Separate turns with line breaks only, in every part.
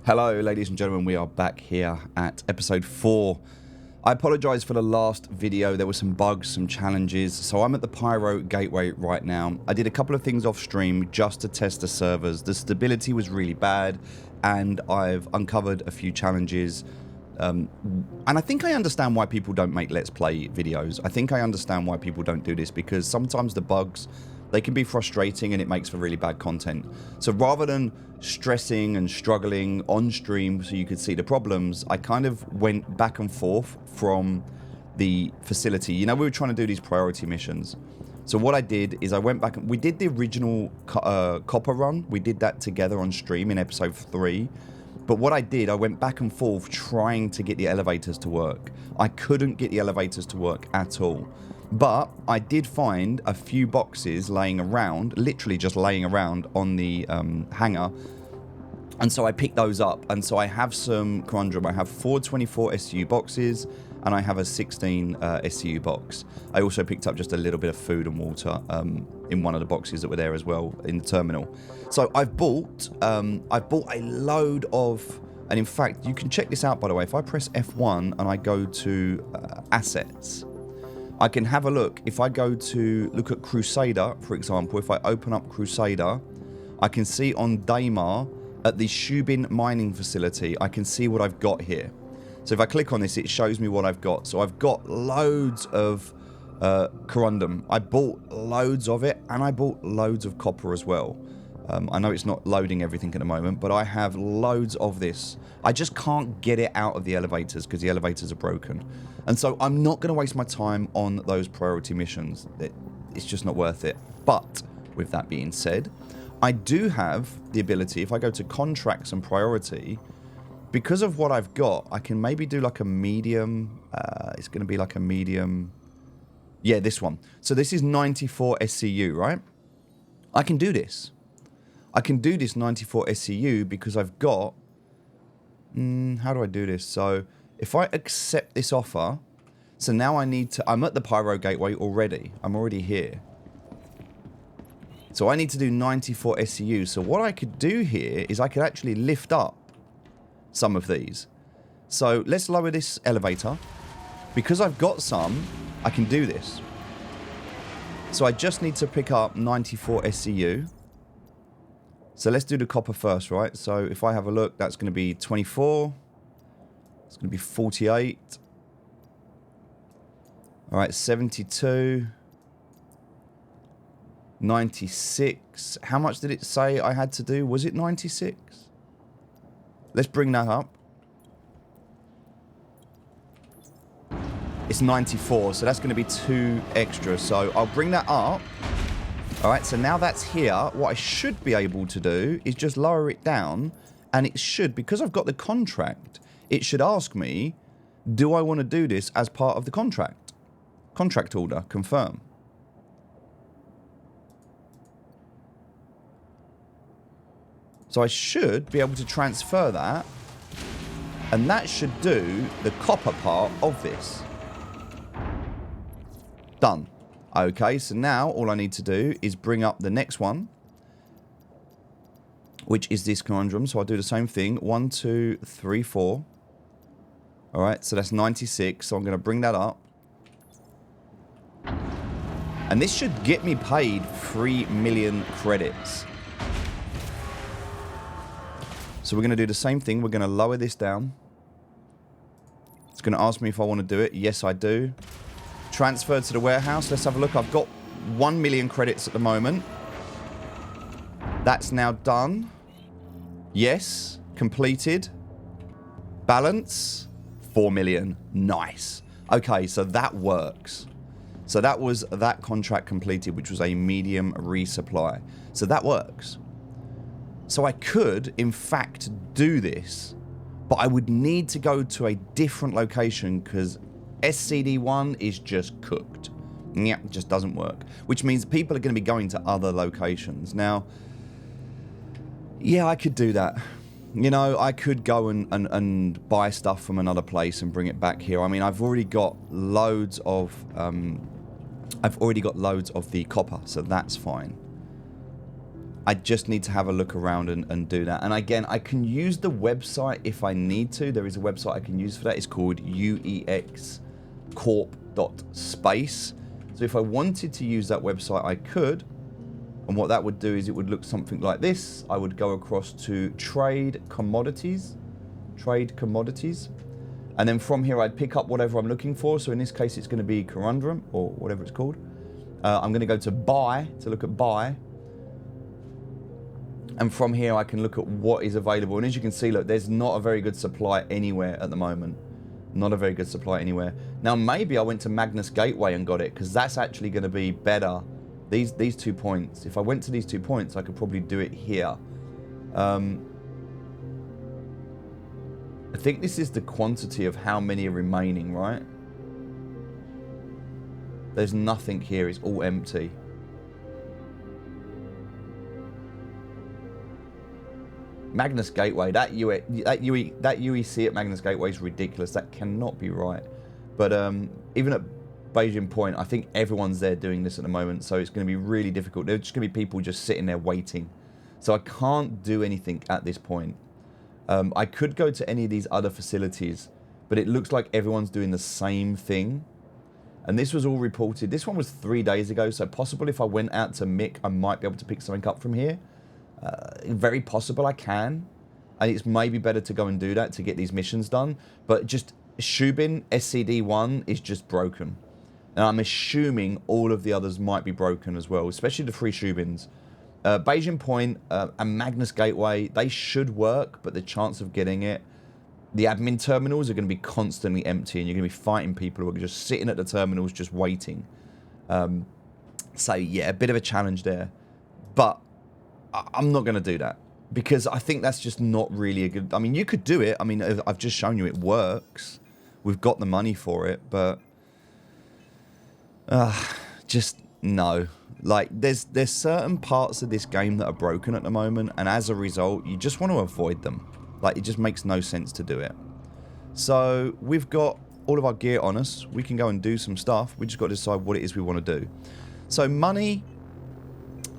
Hello, ladies and gentlemen. We are back here at episode 4. I apologise for the last video. There were some bugs, some challenges. So I'm at the Pyro Gateway right now. I did a couple of things off stream just to test the servers. The stability was really bad, and I've uncovered a few challenges. And I think I understand why people don't make Let's Play videos. I think I understand why people don't do this, because sometimes the bugs, they can be frustrating and it makes for really bad content. So rather than stressing and struggling on stream so you could see the problems, I kind of went back and forth from the facility. You know, we were trying to do these priority missions. So what I did is I went back and we did the original copper run. We did that together on stream in episode 3. But what I did, I went back and forth trying to get the elevators to work. I couldn't get the elevators to work at all. But I did find a few boxes laying around, literally just laying around on the hangar. And so I picked those up. And so I have some conundrum. I have 4 24 SCU boxes and I have a 16 SCU box. I also picked up just a little bit of food and water in one of the boxes that were there as well in the terminal. So I've bought a load of, and in fact, you can check this out, by the way. If I press F1 and I go to assets, I can have a look. If I go to look at Crusader, for example, if I open up Crusader, I can see on Daymar at the Shubin mining facility, I can see what I've got here. So if I click on this, it shows me what I've got. So I've got loads of corundum. I bought loads of it, and I bought loads of copper as well. I know it's not loading everything at the moment, but I have loads of this. I just can't get it out of the elevators because the elevators are broken. And so I'm not going to waste my time on those priority missions. It's just not worth it. But with that being said, I do have the ability, if I go to contracts and priority, because of what I've got, I can maybe do like a medium. It's going to be like a medium. Yeah, this one. So this is 94 SCU, right? I can do this. I can do this 94 SCU because I've got... how do I do this? So if I accept this offer, so now I need to... I'm at the Pyro Gateway already. I'm already here. So I need to do 94 SCU. So what I could do here is I could actually lift up some of these. So let's lower this elevator. Because I've got some, I can do this. So I just need to pick up 94 SCU. So let's do the copper first, right? So if I have a look, that's going to be 24. It's going to be 48. All right, 72. 96. How much did it say I had to do? Was it 96? Let's bring that up. It's 94, so that's going to be 2 extra. So I'll bring that up. All right, so now that's here. What I should be able to do is just lower it down. And it should, because I've got the contract, it should ask me, do I want to do this as part of the contract? Contract order, confirm. So I should be able to transfer that. And that should do the copper part of this. Done. Okay, so now all I need to do is bring up the next one, which is this conundrum. So I'll do the same thing. 1, 2, 3, 4. All right, so that's 96. So I'm going to bring that up. And this should get me paid 3 million credits. So we're going to do the same thing. We're going to lower this down. It's going to ask me if I want to do it. Yes, I do. Transferred to the warehouse. Let's have a look. I've got 1 million credits at the moment. That's now done. Yes. Completed. Balance. 4 million. Nice. Okay, so that works. So that was that contract completed, which was a medium resupply. So that works. So I could, in fact, do this, but I would need to go to a different location because SCD1 is just cooked. Yeah, it just doesn't work. Which means people are going to be going to other locations. Now, yeah, I could do that. You know, I could go and buy stuff from another place and bring it back here. I mean, I've already got loads of the copper, so that's fine. I just need to have a look around and do that. And again, I can use the website if I need to. There is a website I can use for that. It's called uexcorp.space. So if I wanted to use that website, I could. And what that would do is it would look something like this. I would go across to trade commodities. And then from here, I'd pick up whatever I'm looking for. So in this case, it's going to be Conundrum or whatever it's called. I'm going to go to buy, to look at buy. And from here, I can look at what is available. And as you can see, look, there's not a very good supply anywhere at the moment. Not a very good supply anywhere. Now, maybe I went to Magnus Gateway and got it, because that's actually going to be better. These 2 points. If I went to these 2 points, I could probably do it here. I think this is the quantity of how many are remaining, right? There's nothing here. It's all empty. Magnus Gateway, that UEC at Magnus Gateway is ridiculous. That cannot be right. But even at Salvaging Point, I think everyone's there doing this at the moment, so it's going to be really difficult. There's just going to be people just sitting there waiting. So I can't do anything at this point. I could go to any of these other facilities, but it looks like everyone's doing the same thing. And this was all reported. This one was 3 days ago, so possible if I went out to Mick, I might be able to pick something up from here. Very possible I can. And it's maybe better to go and do that to get these missions done. But just Shubin SCD-1 is just broken. And I'm assuming all of the others might be broken as well, especially the 3 Shubins. Beijing Point and Magnus Gateway, they should work, but the chance of getting it... The admin terminals are going to be constantly empty, and you're going to be fighting people who are just sitting at the terminals just waiting. So, yeah, a bit of a challenge there. But I'm not going to do that, because I think that's just not really a good... I mean, you could do it. I mean, I've just shown you it works. We've got the money for it, but... just no. Like, there's certain parts of this game that are broken at the moment, and as a result, you just want to avoid them. Like, it just makes no sense to do it. So, we've got all of our gear on us. We can go and do some stuff. We just got to decide what it is we want to do. So, money...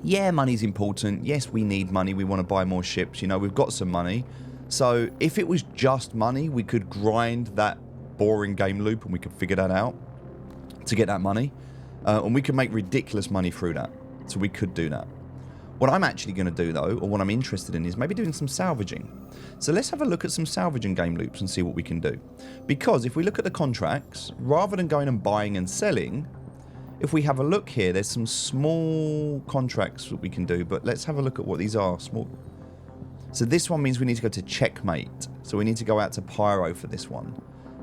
Yeah, money's important. Yes, we need money. We want to buy more ships. You know, we've got some money. So, if it was just money, we could grind that boring game loop and we could figure that out to get that money. And we could make ridiculous money through that. So, we could do that. What I'm actually going to do, though, or what I'm interested in, is maybe doing some salvaging. So, let's have a look at some salvaging game loops and see what we can do. Because if we look at the contracts, rather than going and buying and selling... If we have a look here, there's some small contracts that we can do, but let's have a look at what these are. Small. So this one means we need to go to checkmate. So we need to go out to Pyro for this one.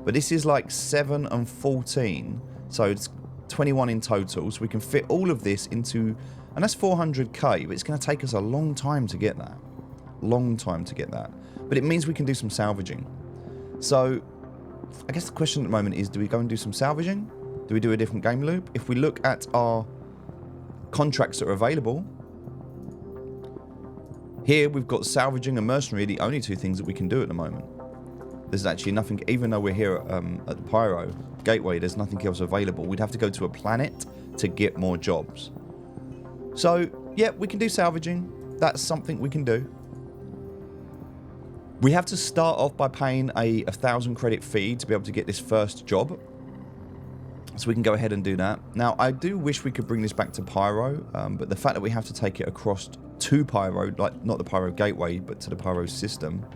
But this is like 7 and 14. So it's 21 in total. So we can fit all of this into... And that's 400k, but it's going to take us a long time to get that. Long time to get that. But it means we can do some salvaging. So I guess the question at the moment is, do we go and do some salvaging? Do we do a different game loop? If we look at our contracts that are available, here we've got salvaging and mercenary, the only 2 things that we can do at the moment. There's actually nothing, even though we're here at the Pyro Gateway, there's nothing else available. We'd have to go to a planet to get more jobs. So, yeah, we can do salvaging. That's something we can do. We have to start off by paying a 1,000 credit fee to be able to get this first job. So we can go ahead and do that. Now, I do wish we could bring this back to Pyro, but the fact that we have to take it across to Pyro, like not the Pyro Gateway, but to the Pyro system,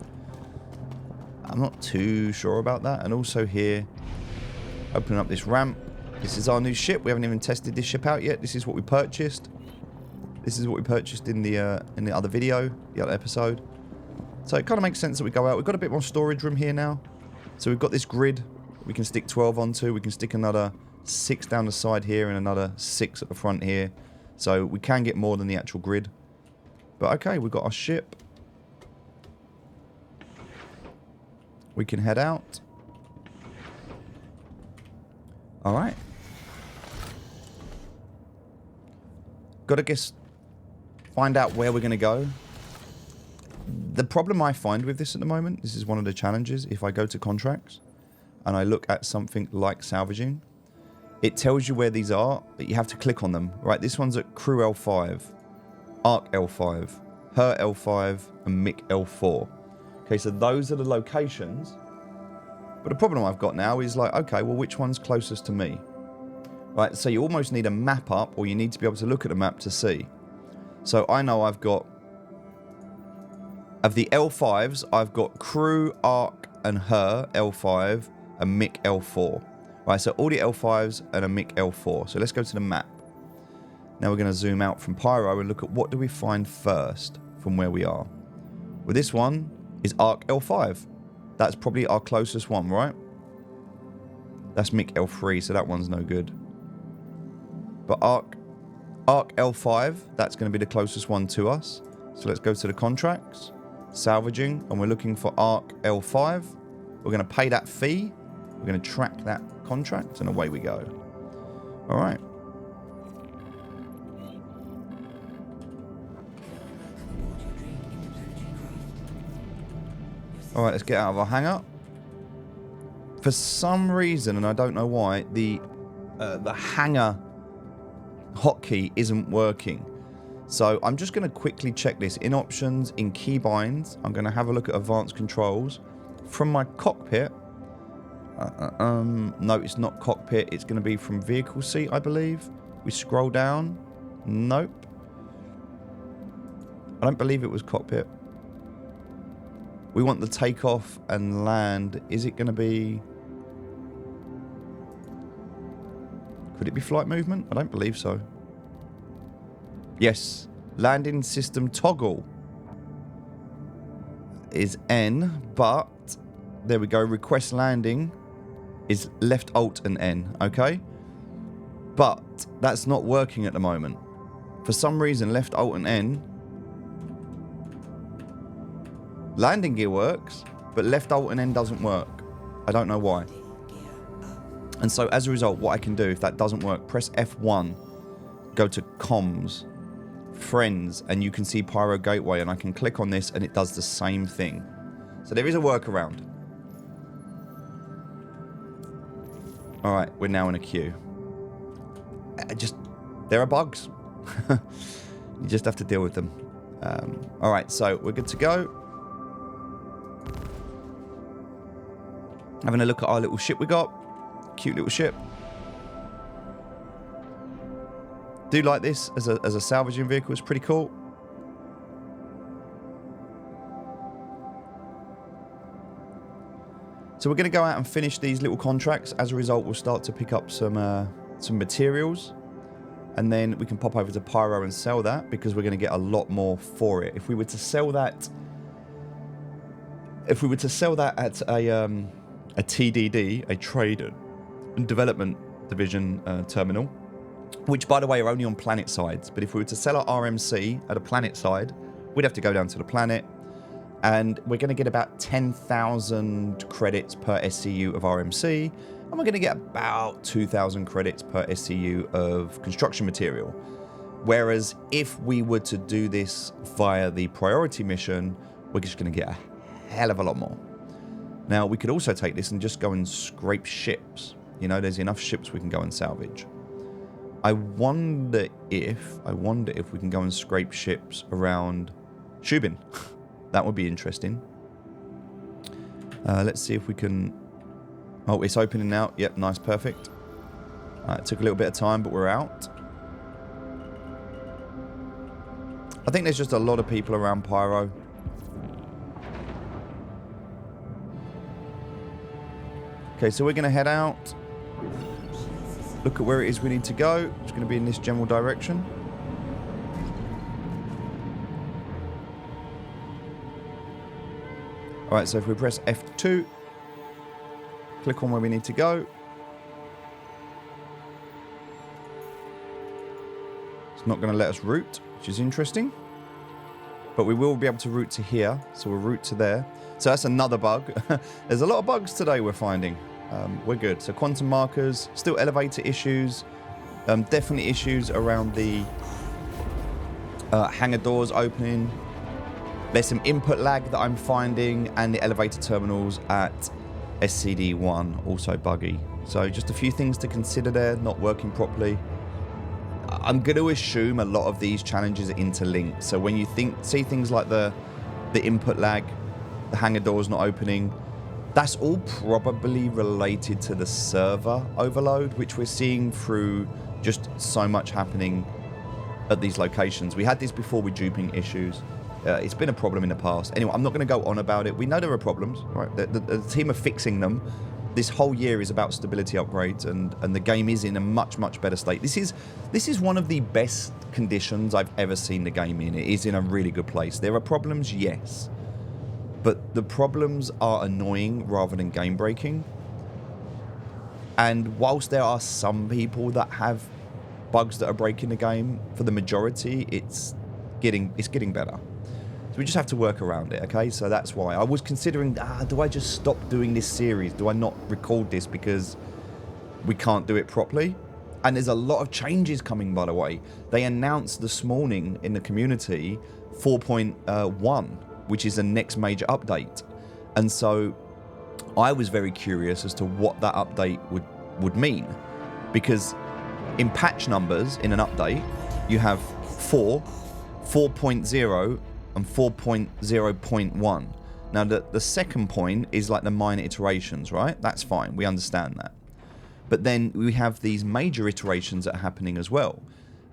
I'm not too sure about that. And also here, opening up this ramp. This is our new ship. We haven't even tested this ship out yet. This is what we purchased. This is what we purchased in the other video, the other episode. So it kind of makes sense that we go out. We've got a bit more storage room here now. So we've got this grid we can stick 12 onto. We can stick another 6 down the side here and another 6 at the front here. So we can get more than the actual grid. But okay, we've got our ship. We can head out. Alright. Gotta guess, find out where we're gonna go. The problem I find with this at the moment, this is one of the challenges, if I go to contracts and I look at something like salvaging, it tells you where these are, but you have to click on them. Right, this one's at Crew L5. Arc L5, Her L5, and Mick L4. Okay, so those are the locations. But the problem I've got now is like, okay, well, which one's closest to me? Right, so you almost need a map up, or you need to be able to look at the map to see. So I know I've got, of the L5s, I've got Crew, Arc, and Her L5, and Mick L4. Right, so all the L5s and a Mick L4. So let's go to the map. Now we're going to zoom out from Pyro and look at what do we find first from where we are. Well, this one is Arc L5. That's probably our closest one, right? That's Mick L3, so that one's no good. But Arc L5, that's going to be the closest one to us. So let's go to the contracts, salvaging, and we're looking for Arc L5. We're going to pay that fee. We're going to track that contract, and away we go. All right. All right, let's get out of our hangar. For some reason, and I don't know why, the hangar hotkey isn't working. So I'm just going to quickly check this. In options, in keybinds, I'm going to have a look at advanced controls. From my cockpit, no, it's not cockpit. It's going to be from vehicle seat, I believe. We scroll down. Nope. I don't believe it was cockpit. We want the takeoff and land. Is it going to be... Could it be flight movement? I don't believe so. Yes. Landing system toggle is N, but... There we go. Request landing is left alt and N, okay? But that's not working at the moment. For some reason, left alt and N... Landing gear works, but left alt and N doesn't work. I don't know why. And so as a result, what I can do if that doesn't work, press F1, go to comms, friends, and you can see Pyro Gateway, and I can click on this and it does the same thing. So there is a workaround. All right, we're now in a queue. There are bugs. You just have to deal with them. All right, so we're good to go. Having a look at our little ship we got. Cute little ship. Do like this as a salvaging vehicle. It's pretty cool. So we're going to go out and finish these little contracts. As a result, we'll start to pick up some materials. And then we can pop over to Pyro and sell that, because we're going to get a lot more for it. If we were to sell that... If we were to sell that at a TDD, a Trade and Development Division terminal, which, by the way, are only on planet sides. But if we were to sell our RMC at a planet side, we'd have to go down to the planet. And we're going to get about 10,000 credits per SCU of RMC. And we're going to get about 2,000 credits per SCU of construction material. Whereas if we were to do this via the priority mission, we're just going to get a hell of a lot more. Now, we could also take this and just go and scrape ships. You know, there's enough ships we can go and salvage. I wonder if we can go and scrape ships around Shubin. That would be interesting. Let's see if we can... Oh, it's opening now. Yep, nice, perfect. It took a little bit of time, but we're out. I think there's just a lot of people around Pyro. Okay, so we're going to head out. Look at where it is we need to go. It's going to be in this general direction. Alright, so if we press F2, click on where we need to go. It's not going to let us route, which is interesting. But we will be able to route to here, so we'll route to there. So that's another bug. There's a lot of bugs today we're finding. We're good. So quantum markers, still elevator issues. Definitely issues around the hangar doors opening. There's some input lag that I'm finding, and the elevator terminals at SCD1 also buggy. So just a few things to consider there, not working properly. I'm going to assume a lot of these challenges are interlinked. So when you see things like the input lag, the hangar doors not opening, that's all probably related to the server overload, which we're seeing through just so much happening at these locations. We had this before with duping issues. It's been a problem in the past. Anyway, I'm not going to go on about it. We know there are problems, right? The team are fixing them. This whole year is about stability upgrades, and the game is in a much, much better state. This is one of the best conditions I've ever seen the game in. It is in a really good place. There are problems, yes, but the problems are annoying rather than game breaking. And whilst there are some people that have bugs that are breaking the game, for the majority, it's getting better. So we just have to work around it, okay? So that's why I was considering, do I just stop doing this series? Do I not record this because we can't do it properly? And there's a lot of changes coming, by the way. They announced this morning in the community 4.1, which is the next major update. And so I was very curious as to what that update would mean, because in patch numbers in an update, you have 4, 4.0, and 4.0.1. Now, the second point is like the minor iterations, right? That's fine. We understand that. But then we have these major iterations that are happening as well.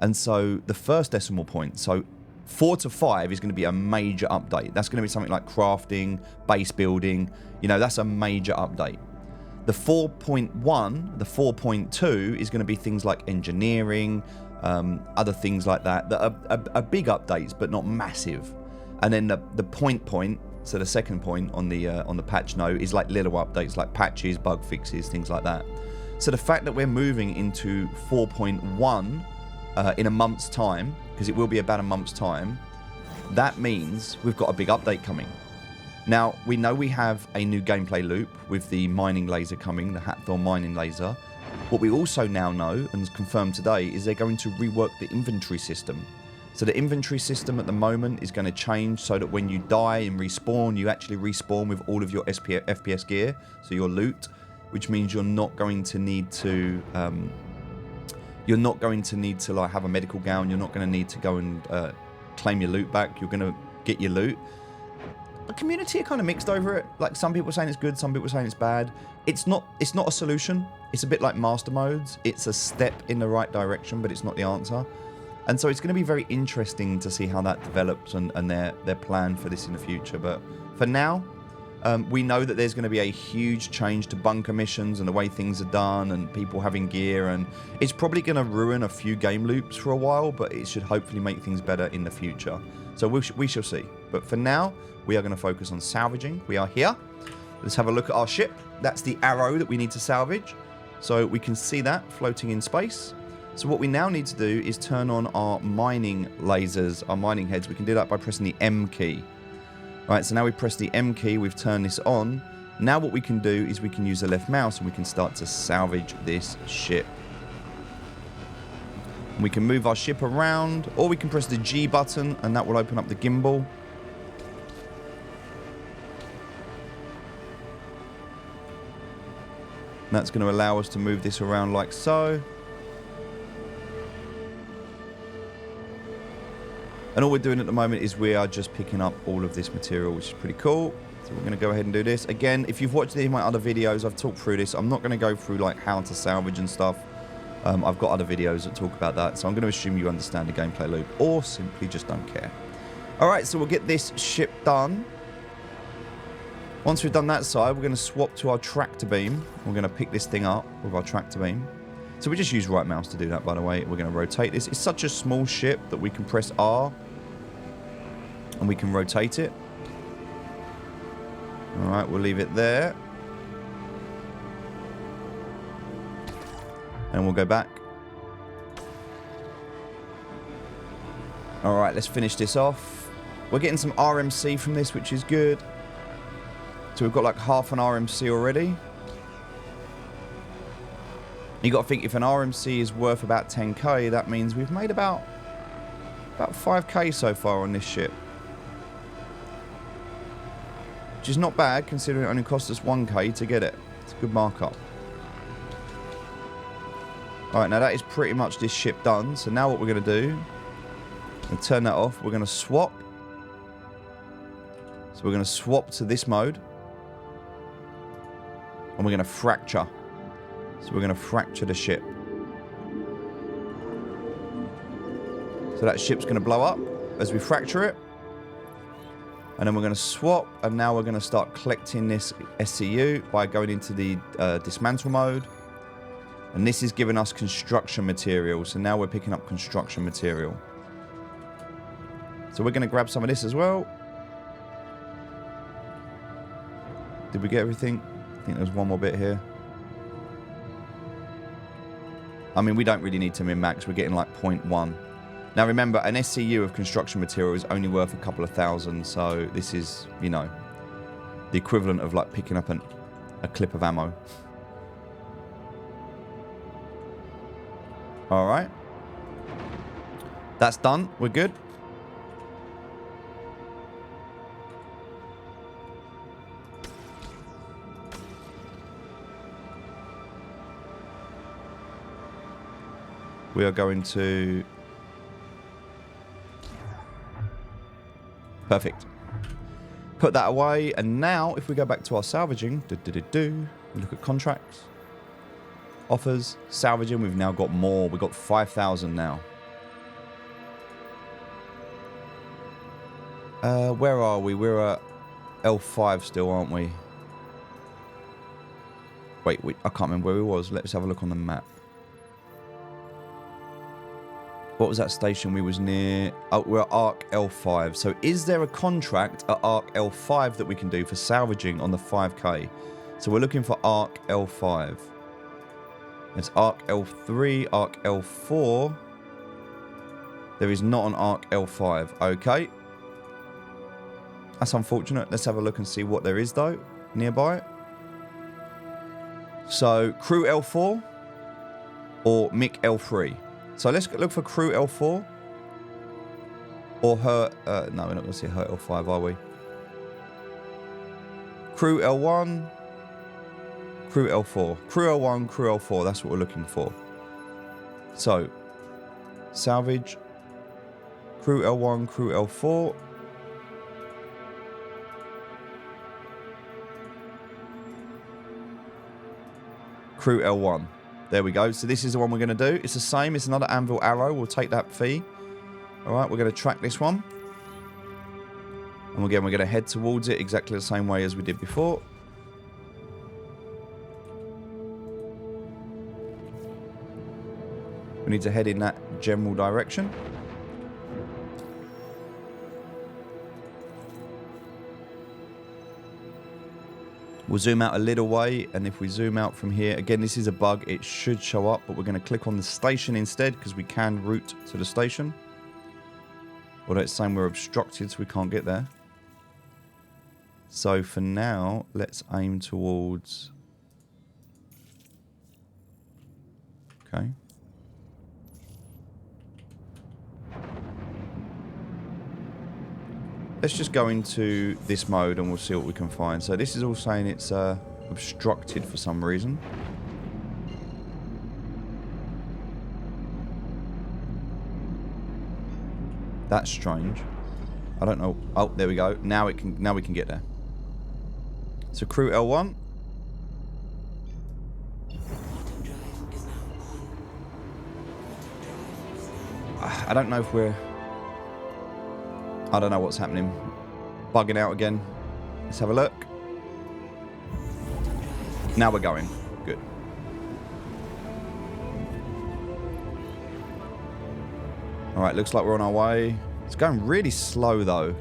And so the first decimal point, so 4 to 5 is going to be a major update. That's going to be something like crafting, base building. You know, that's a major update. The 4.1, the 4.2 is going to be things like engineering, other things like that are big updates, but not massive. And then the point, so the second point on the patch note is like little updates, like patches, bug fixes, things like that. So the fact that we're moving into 4.1 in a month's time, because it will be about a month's time, that means we've got a big update coming. Now, we know we have a new gameplay loop with the mining laser coming, the Hardcor mining laser. What we also now know, and is confirmed today, is they're going to rework the inventory system. So the inventory system at the moment is going to change so that when you die and respawn, you actually respawn with all of your FPS gear, so your loot, which means you're not going to need to like have a medical gown. You're not going to need to go and claim your loot back. You're going to get your loot. The community are kind of mixed over it. Like, some people are saying it's good, some people are saying it's bad. It's not a solution. It's a bit like master modes. It's a step in the right direction, but it's not the answer. And so it's going to be very interesting to see how that develops and their plan for this in the future. But for now, we know that there's going to be a huge change to bunker missions and the way things are done and people having gear. And it's probably going to ruin a few game loops for a while, but it should hopefully make things better in the future. So we shall see. But for now, we are going to focus on salvaging. We are here. Let's have a look at our ship. That's the arrow that we need to salvage. So we can see that floating in space. So what we now need to do is turn on our mining lasers, our mining heads. We can do that by pressing the M key. All right, so now we press the M key, we've turned this on. Now what we can do is we can use the left mouse and we can start to salvage this ship. We can move our ship around, or we can press the G button and that will open up the gimbal. And that's going to allow us to move this around like so. And all we're doing at the moment is we are just picking up all of this material, which is pretty cool. So we're going to go ahead and do this. Again, if you've watched any of my other videos, I've talked through this. I'm not going to go through like how to salvage and stuff. I've got other videos that talk about that. So I'm going to assume you understand the gameplay loop or simply just don't care. All right, so we'll get this ship done. Once we've done that side, we're going to swap to our tractor beam. We're going to pick this thing up with our tractor beam. So we just use right mouse to do that, by the way. We're going to rotate this. It's such a small ship that we can press R and we can rotate it. All right, we'll leave it there. And we'll go back. All right, let's finish this off. We're getting some RMC from this, which is good. So we've got like half an RMC already. You got to think, if an RMC is worth about 10k, that means we've made about 5k so far on this ship. Which is not bad, considering it only cost us 1k to get it. It's a good markup. Alright, now that is pretty much this ship done. So now what we're going to do, and turn that off, we're going to swap. So we're going to swap to this mode. And we're going to fracture. So we're going to fracture the ship. So that ship's going to blow up as we fracture it. And then we're going to swap. And now we're going to start collecting this SCU by going into the dismantle mode. And this is giving us construction material. So now we're picking up construction material. So we're going to grab some of this as well. Did we get everything? I think there's one more bit here. I mean, we don't really need to min-max. We're getting like 0.1. Now remember, an SCU of construction material is only worth a couple of thousand. So this is, you know, the equivalent of like picking up a clip of ammo. Alright. That's done. We're good. We are going to... Perfect. Put that away. And now, if we go back to our salvaging, we look at contracts. Offers, salvaging, we've now got more. We've got 5,000 now. Where are we? We're at L5 still, aren't we? Wait, I can't remember where we was. Let's have a look on the map. What was that station we was near? Oh, we're at Arc L5. So is there a contract at Arc L5 that we can do for salvaging on the 5K? So we're looking for Arc L5. It's Arc L3, Arc L4. There is not an Arc L5. Okay. That's unfortunate. Let's have a look and see what there is, though, nearby. So, Crew L4 or Mick L3. So, let's look for Crew L4 or her... no, we're not going to see her L5, are we? Crew L1... Crew L4. Crew L1, Crew L4. That's what we're looking for. So, salvage. Crew L1, Crew L4. Crew L1. There we go. So this is the one we're going to do. It's the same. It's another anvil arrow. We'll take that fee. Alright, we're going to track this one. And again, we're going to head towards it exactly the same way as we did before. We need to head in that general direction. We'll zoom out a little way, and if we zoom out from here, again, this is a bug. It should show up, but we're going to click on the station instead because we can route to the station. Although it's saying we're obstructed, so we can't get there. So for now, let's aim towards... Okay. Let's just go into this mode and we'll see what we can find. So this is all saying it's obstructed for some reason. That's strange. I don't know. Oh, there we go. Now we can get there. So Crew L1. I don't know if we're... I don't know what's happening. Bugging out again. Let's have a look. Now we're going. Good. Alright, looks like we're on our way. It's going really slow though.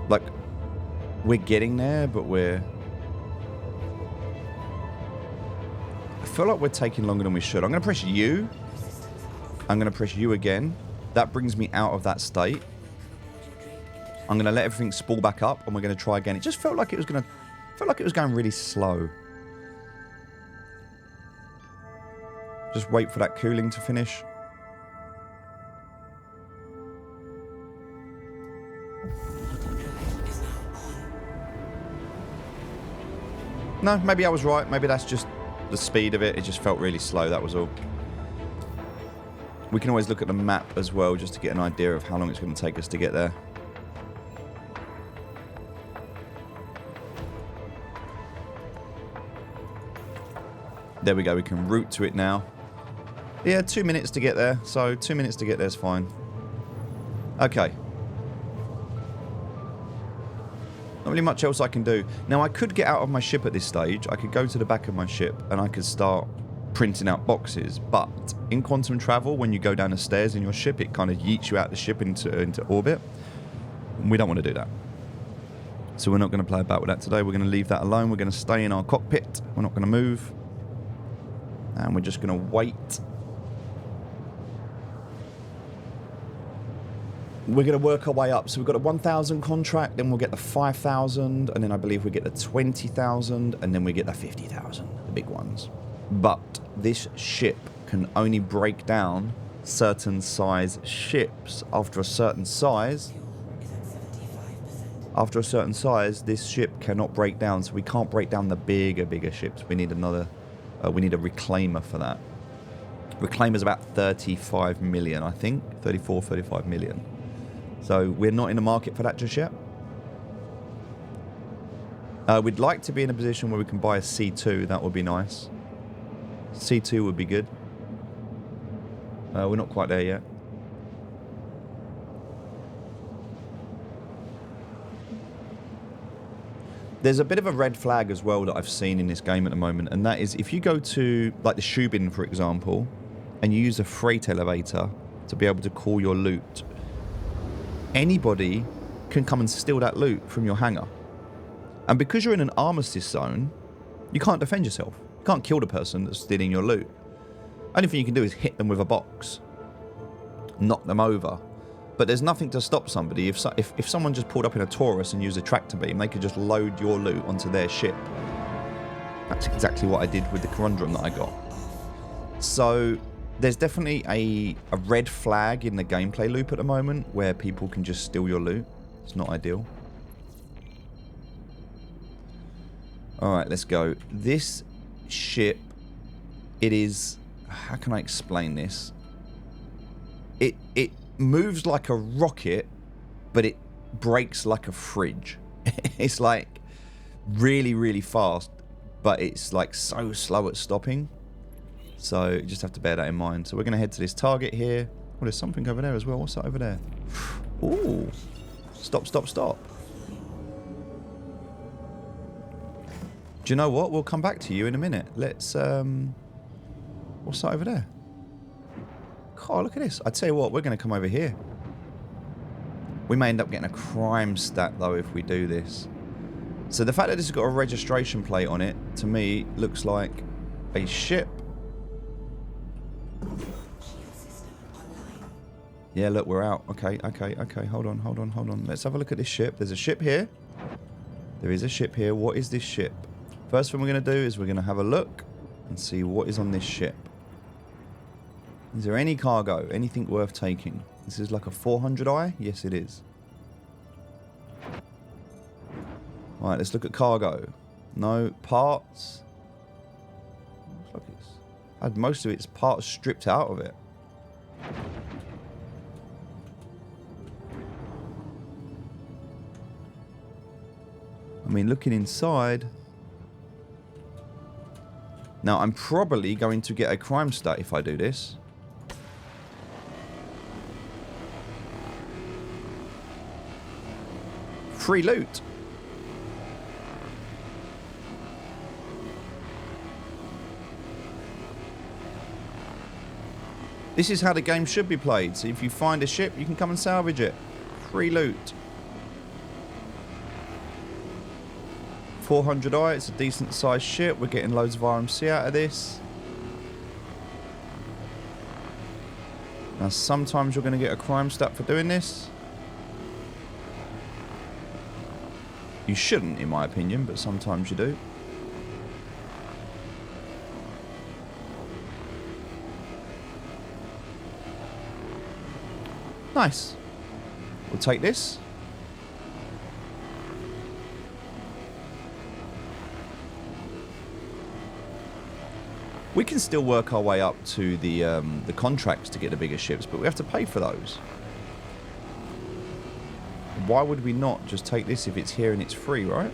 Like, we're getting there, but we're... I feel like we're taking longer than we should. I'm going to press U. I'm going to press U again. That brings me out of that state. I'm going to let everything spool back up, and we're going to try again. It just felt like it was going to... felt like it was going really slow. Just wait for that cooling to finish. No, maybe I was right. Maybe that's just the speed of it. It just felt really slow, that was all. We can always look at the map as well just to get an idea of how long it's going to take us to get there. There we go, we can route to it now. Yeah, 2 minutes to get there, so 2 minutes to get there is fine. Okay. Not really much else I can do. Now, I could get out of my ship at this stage. I could go to the back of my ship and I could start printing out boxes. But in quantum travel, when you go down the stairs in your ship, it kind of yeets you out the ship into orbit. We don't want to do that. So we're not going to play about with that today. We're going to leave that alone. We're going to stay in our cockpit. We're not going to move. And we're just going to wait. We're going to work our way up. So we've got a 1,000 contract, then we'll get the 5,000, and then I believe we get the 20,000, and then we get the 50,000, the big ones. But this ship can only break down certain size ships. After a certain size, this ship cannot break down. So we can't break down the bigger ships. We need another, we need a reclaimer for that. Reclaimer's about 35 million, I think. 34, 35 million. So we're not in the market for that just yet. We'd like to be in a position where we can buy a C2. That would be nice. C2 would be good. We're not quite there yet. There's a bit of a red flag as well that I've seen in this game at the moment, and that is if you go to, like the shoe bin, for example, and you use a freight elevator to be able to call your loot, anybody can come and steal that loot from your hangar. And because you're in an armistice zone, you can't defend yourself. You can't kill the person that's stealing your loot. Only thing you can do is hit them with a box. Knock them over. But there's nothing to stop somebody. If someone just pulled up in a Taurus and used a tractor beam, they could just load your loot onto their ship. That's exactly what I did with the conundrum that I got. So there's definitely a red flag in the gameplay loop at the moment where people can just steal your loot. It's not ideal. Alright, let's go. This ship, it is... How can I explain this? It moves like a rocket, but it brakes like a fridge. It's like really, really fast, but it's like so slow at stopping. So you just have to bear that in mind. So we're going to head to this target here. Oh, there's something over there as well. What's that over there? Ooh. Stop, stop, stop. Do you know what? We'll come back to you in a minute. Let's, what's that over there? Oh, look at this. I tell you what, we're going to come over here. We may end up getting a crime stat, though, if we do this. So the fact that this has got a registration plate on it, to me, looks like a ship. Yeah, look, we're out. Okay, okay, okay. Hold on, hold on, hold on. Let's have a look at this ship. There's a ship here. There is a ship here. What is this ship? First thing we're going to do is we're going to have a look and see what is on this ship. Is there any cargo? Anything worth taking? This is like a 400i? Yes, it is. Alright, let's look at cargo. No. Parts. Looks like it's had most of its parts stripped out of it. I mean, looking inside... Now, I'm probably going to get a crime stat if I do this. Free loot. This is how the game should be played. So if you find a ship, you can come and salvage it. Free loot. 400i, it's a decent sized ship. We're getting loads of RMC out of this. Now sometimes you're going to get a crime stat for doing this. You shouldn't, in my opinion, but sometimes you do. Nice. We'll take this. We can still work our way up to the contracts to get the bigger ships, but we have to pay for those. Why would we not just take this if it's here and it's free, right?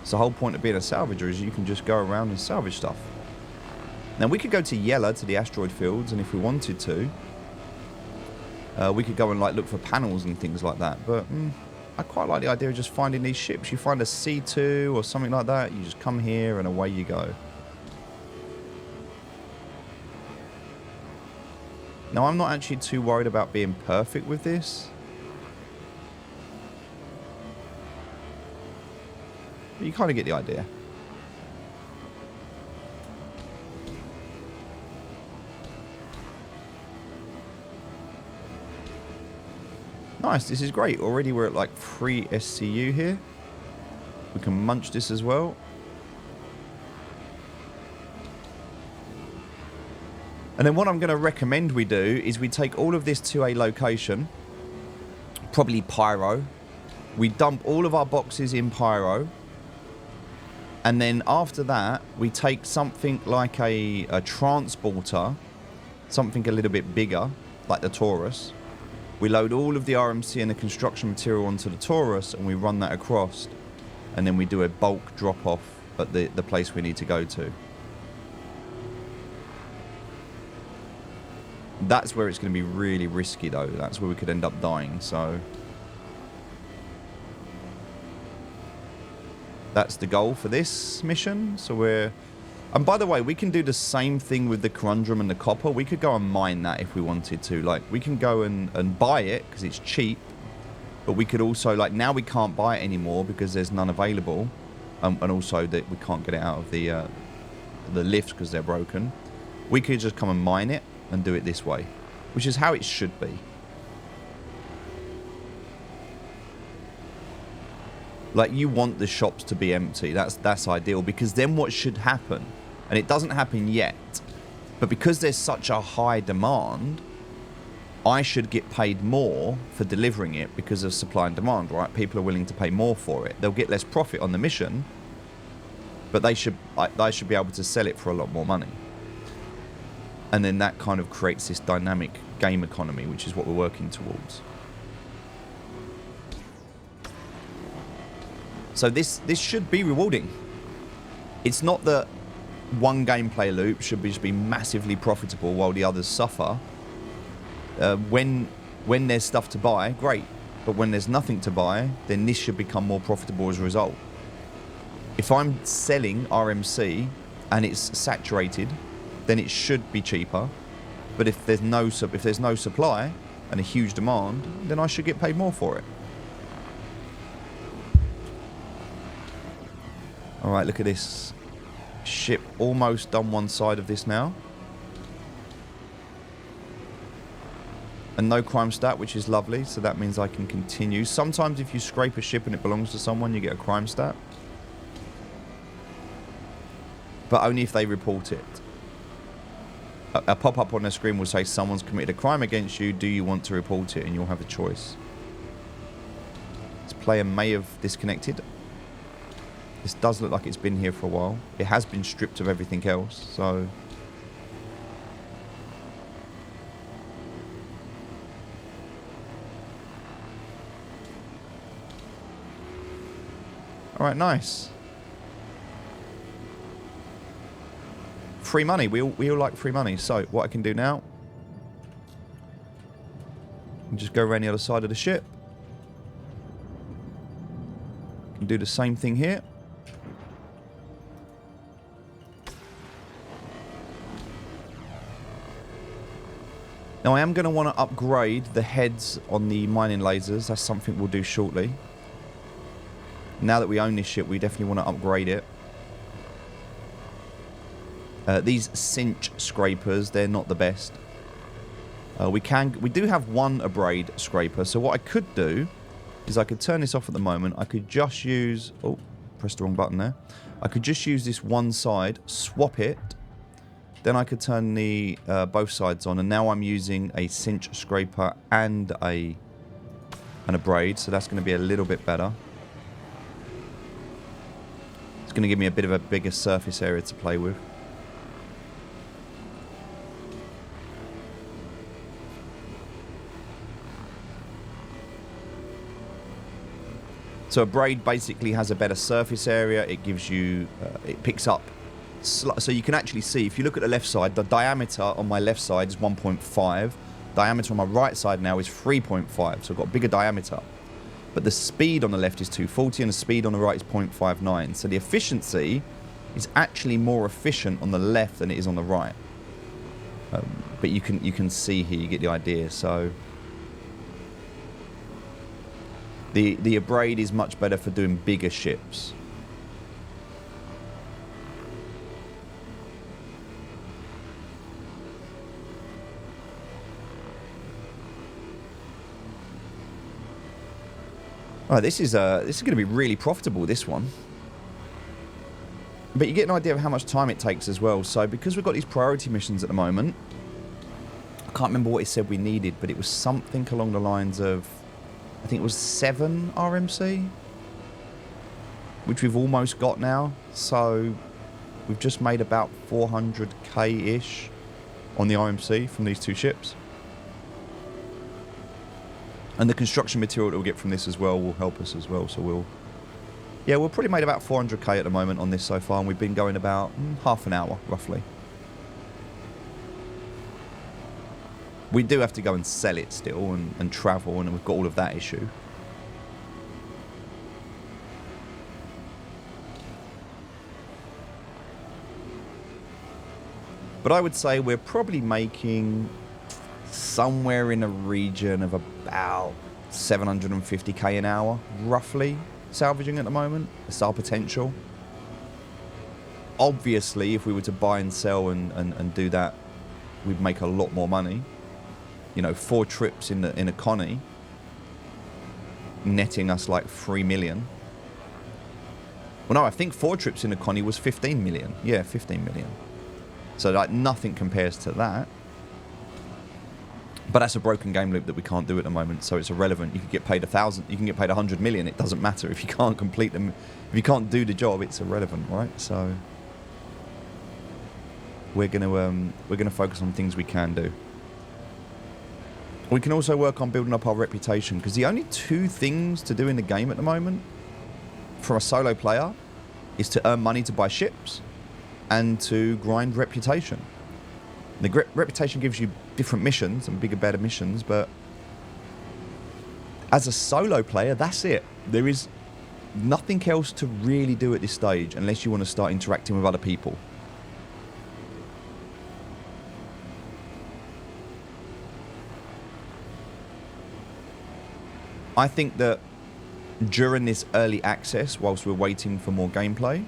So the whole point of being a salvager is you can just go around and salvage stuff. Now we could go to Yella, to the asteroid fields, and if we wanted to, we could go and like look for panels and things like that. But I quite like the idea of just finding these ships. You find a C2 or something like that, you just come here and away you go. Now I'm not actually too worried about being perfect with this. But you kind of get the idea. Nice, this is great. Already we're at like 3 SCU here. We can munch this as well. And then what I'm going to recommend we do is we take all of this to a location, probably Pyro. We dump all of our boxes in Pyro. And then after that, we take something like a transporter, something a little bit bigger, like the Taurus. We load all of the RMC and the construction material onto the Taurus, and we run that across. And then we do a bulk drop-off at the place we need to go to. That's where it's going to be really risky, though. That's where we could end up dying, so... That's the goal for this mission. So we're... And by the way, we can do the same thing with the Corundum and the Copper. We could go and mine that if we wanted to. Like, we can go and buy it because it's cheap. But we could also, like, now we can't buy it anymore because there's none available. And also that we can't get it out of the lifts because they're broken. We could just come and mine it and do it this way, which is how it should be. Like, you want the shops to be empty. That's ideal, because then what should happen, and it doesn't happen yet, but because there's such a high demand, I should get paid more for delivering it because of supply and demand, right? People are willing to pay more for it. They'll get less profit on the mission, but I should be able to sell it for a lot more money. And then that kind of creates this dynamic game economy, which is what we're working towards. So this should be rewarding. It's not that one gameplay loop should just be massively profitable while the others suffer. When there's stuff to buy, great. But when there's nothing to buy, then this should become more profitable as a result. If I'm selling RMC and it's saturated, then it should be cheaper. But if there's no supply and a huge demand, then I should get paid more for it. Alright, look at this. Ship almost done one side of this now. And no crime stat, which is lovely, so that means I can continue. Sometimes if you scrape a ship and it belongs to someone, you get a crime stat. But only if they report it. A pop-up on the screen will say someone's committed a crime against you, do you want to report it? And you'll have a choice. This player may have disconnected. This does look like it's been here for a while. It has been stripped of everything else, so... Alright, nice. Free money. We all like free money. So, what I can do now... I can just go around the other side of the ship. Can do the same thing here. Now I am going to want to upgrade the heads on the mining lasers. That's something we'll do shortly. Now that we own this ship, we definitely want to upgrade it. These cinch scrapers, they're not the best. We do have one abrade scraper, so what I could do is I could turn this off at the moment. I could just use... Oh, pressed the wrong button there. I could just use this one side, swap it. Then I could turn the both sides on, and now I'm using a cinch scraper and an abrade, so that's going to be a little bit better. It's going to give me a bit of a bigger surface area to play with. So a braid basically has a better surface area. It gives you, it picks up, so you can actually see, if you look at the left side, the diameter on my left side is 1.5. Diameter on my right side now is 3.5, so I've got a bigger diameter. But the speed on the left is 240 and the speed on the right is 0.59. So the efficiency is actually more efficient on the left than it is on the right. But you can see here, you get the idea. So the abrade is much better for doing bigger ships. Oh, this is going to be really profitable, this one. But you get an idea of how much time it takes as well. So because we've got these priority missions at the moment, I can't remember what it said we needed, but it was something along the lines of, I think it was 7 RMC, which we've almost got now. So we've just made about 400k-ish on the RMC from these 2 ships. And the construction material that we'll get from this as well will help us as well. So we'll probably made about 400k at the moment on this so far, and we've been going about half an hour, roughly. We do have to go and sell it still, and travel, and we've got all of that issue. But I would say we're probably making somewhere in a region of about 750k an hour, roughly, salvaging at the moment. It's our potential. Obviously, if we were to buy and sell and do that, we'd make a lot more money. You know, 4 trips in a Connie, netting us like 3 million. Well, no, I think 4 trips in a Connie was 15 million. Yeah, 15 million. So like nothing compares to that. But that's a broken game loop that we can't do at the moment, so it's irrelevant. You could get paid 1,000, you can get paid 100 million. It doesn't matter if you can't complete them. If you can't do the job, it's irrelevant, right? So we're gonna focus on things we can do. We can also work on building up our reputation, because the only 2 things to do in the game at the moment for a solo player is to earn money to buy ships and to grind reputation. The reputation gives you different missions and bigger, better missions, but as a solo player, that's it. There is nothing else to really do at this stage unless you want to start interacting with other people. I think that during this early access, whilst we're waiting for more gameplay,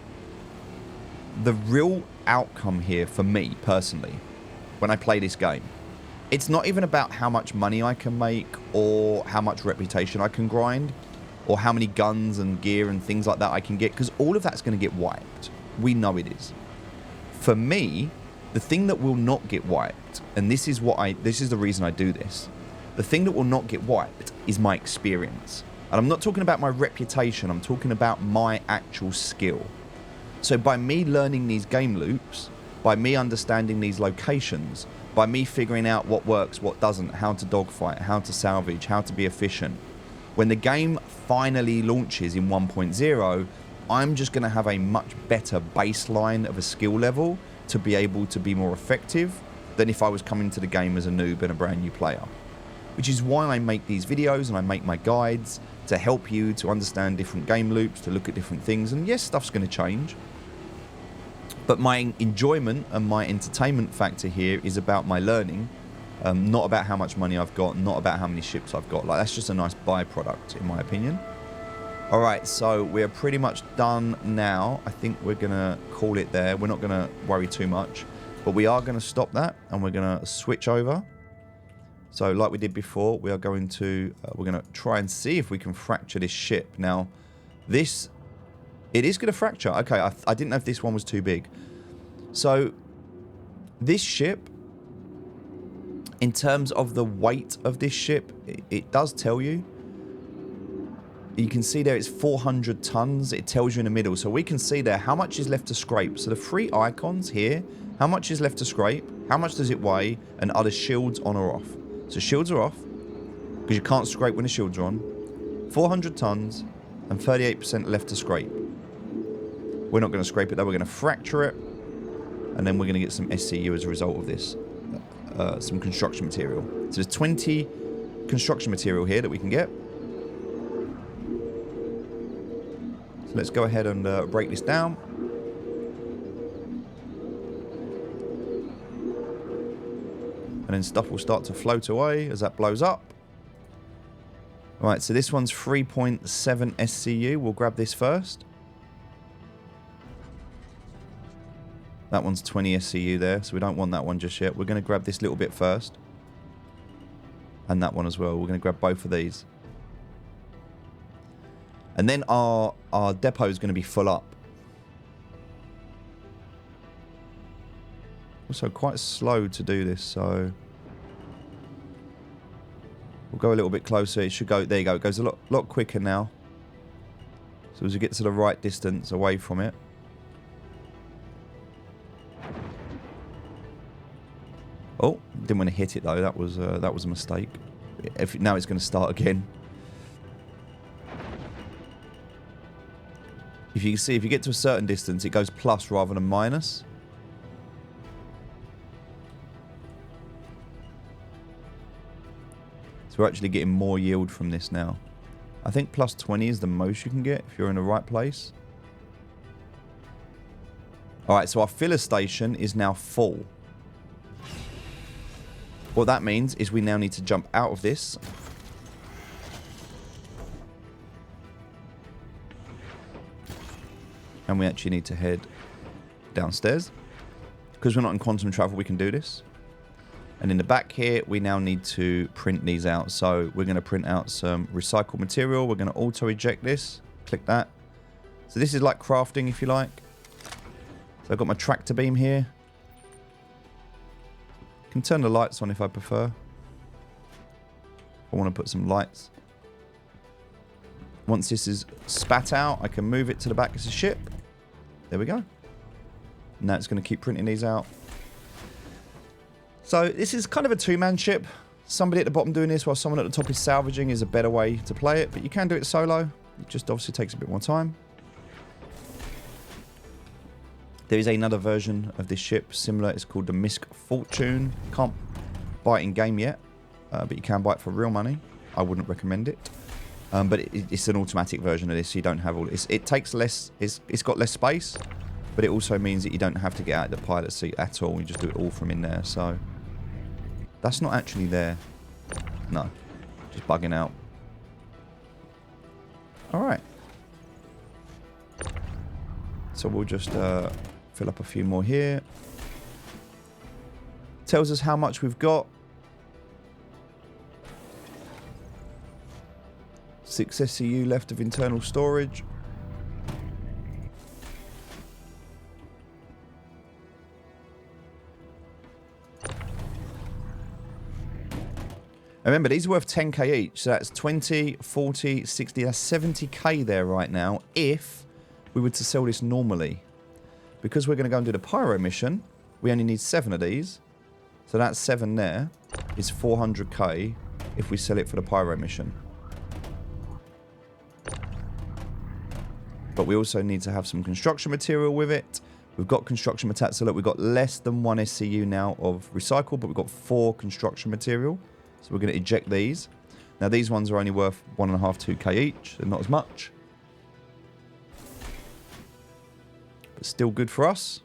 the real outcome here for me personally, when I play this game, it's not even about how much money I can make or how much reputation I can grind or how many guns and gear and things like that I can get, because all of that's going to get wiped. We know it is. For me, the thing that will not get wiped, and this is the reason I do this, the thing that will not get wiped is my experience. And I'm not talking about my reputation, I'm talking about my actual skill. So by me learning these game loops, by me understanding these locations, by me figuring out what works, what doesn't, how to dogfight, how to salvage, how to be efficient, when the game finally launches in 1.0, I'm just going to have a much better baseline of a skill level to be able to be more effective than if I was coming to the game as a noob and a brand new player. Which is why I make these videos and I make my guides to help you to understand different game loops, to look at different things. And yes, stuff's going to change. But my enjoyment and my entertainment factor here is about my learning, not about how much money I've got, not about how many ships I've got. Like, that's just a nice byproduct, in my opinion. All right, so we're pretty much done now. I think we're going to call it there. We're not going to worry too much, but we are going to stop that and we're going to switch over. So like we did before, we are going to, we're going to try and see if we can fracture this ship. Now, this, it is going to fracture. Okay, I didn't know if this one was too big. So, this ship, in terms of the weight of this ship, it does tell you. You can see there it's 400 tons. It tells you in the middle. So we can see there how much is left to scrape. So the 3 icons here, how much is left to scrape, how much does it weigh, and are the shields on or off? So shields are off, because you can't scrape when the shields are on. 400 tons, and 38% left to scrape. We're not going to scrape it though, we're going to fracture it, and then we're going to get some SCU as a result of this. Some construction material. So there's 20 construction material here that we can get. So let's go ahead and break this down. And then stuff will start to float away as that blows up. Right, so this one's 3.7 SCU. We'll grab this first. That one's 20 SCU there, so we don't want that one just yet. We're going to grab this little bit first. And that one as well. We're going to grab both of these. And then our depot is going to be full up. Also quite slow to do this, so we'll go a little bit closer. It should go, there you go, it goes a lot quicker now. So as we get to the right distance away from it. Oh, didn't want to hit it though. That was a mistake. Now it's going to start again. If you can see, if you get to a certain distance, it goes plus rather than minus. So we're actually getting more yield from this now. I think plus 20 is the most you can get if you're in the right place. Alright, so our filler station is now full. What that means is we now need to jump out of this. And we actually need to head downstairs. Because we're not in quantum travel, we can do this. And in the back here, we now need to print these out. So we're going to print out some recycled material. We're going to auto-eject this. Click that. So this is like crafting, if you like. So I've got my tractor beam here. Can turn the lights on if I prefer. I want to put some lights. Once this is spat out, I can move it to the back of the ship. There we go. Now it's going to keep printing these out. So this is kind of a two-man ship. Somebody at the bottom doing this while someone at the top is salvaging is a better way to play it. But you can do it solo. It just obviously takes a bit more time. There is another version of this ship similar. It's called the Misk Fortune. Can't buy it in game yet, but you can buy it for real money. I wouldn't recommend it. But it's an automatic version of this, so you don't have all this. It takes less, it's got less space, but it also means that you don't have to get out of the pilot seat at all. You just do it all from in there. So that's not actually there. No, just bugging out. All right. So we'll just fill up a few more here. Tells us how much we've got. 6 SCU left of internal storage. Remember, these are worth 10k each, so that's 20, 40, 60, that's 70k there right now if we were to sell this normally. Because we're going to go and do the pyro mission, we only need 7 of these. So that 7 there is 400k if we sell it for the pyro mission. But we also need to have some construction material with it. We've got construction material. So look, we've got less than 1 SCU now of recycle, but we've got 4 construction material. So we're going to eject these. Now these ones are only worth 1.5, 2k each. They're not as much. But still good for us.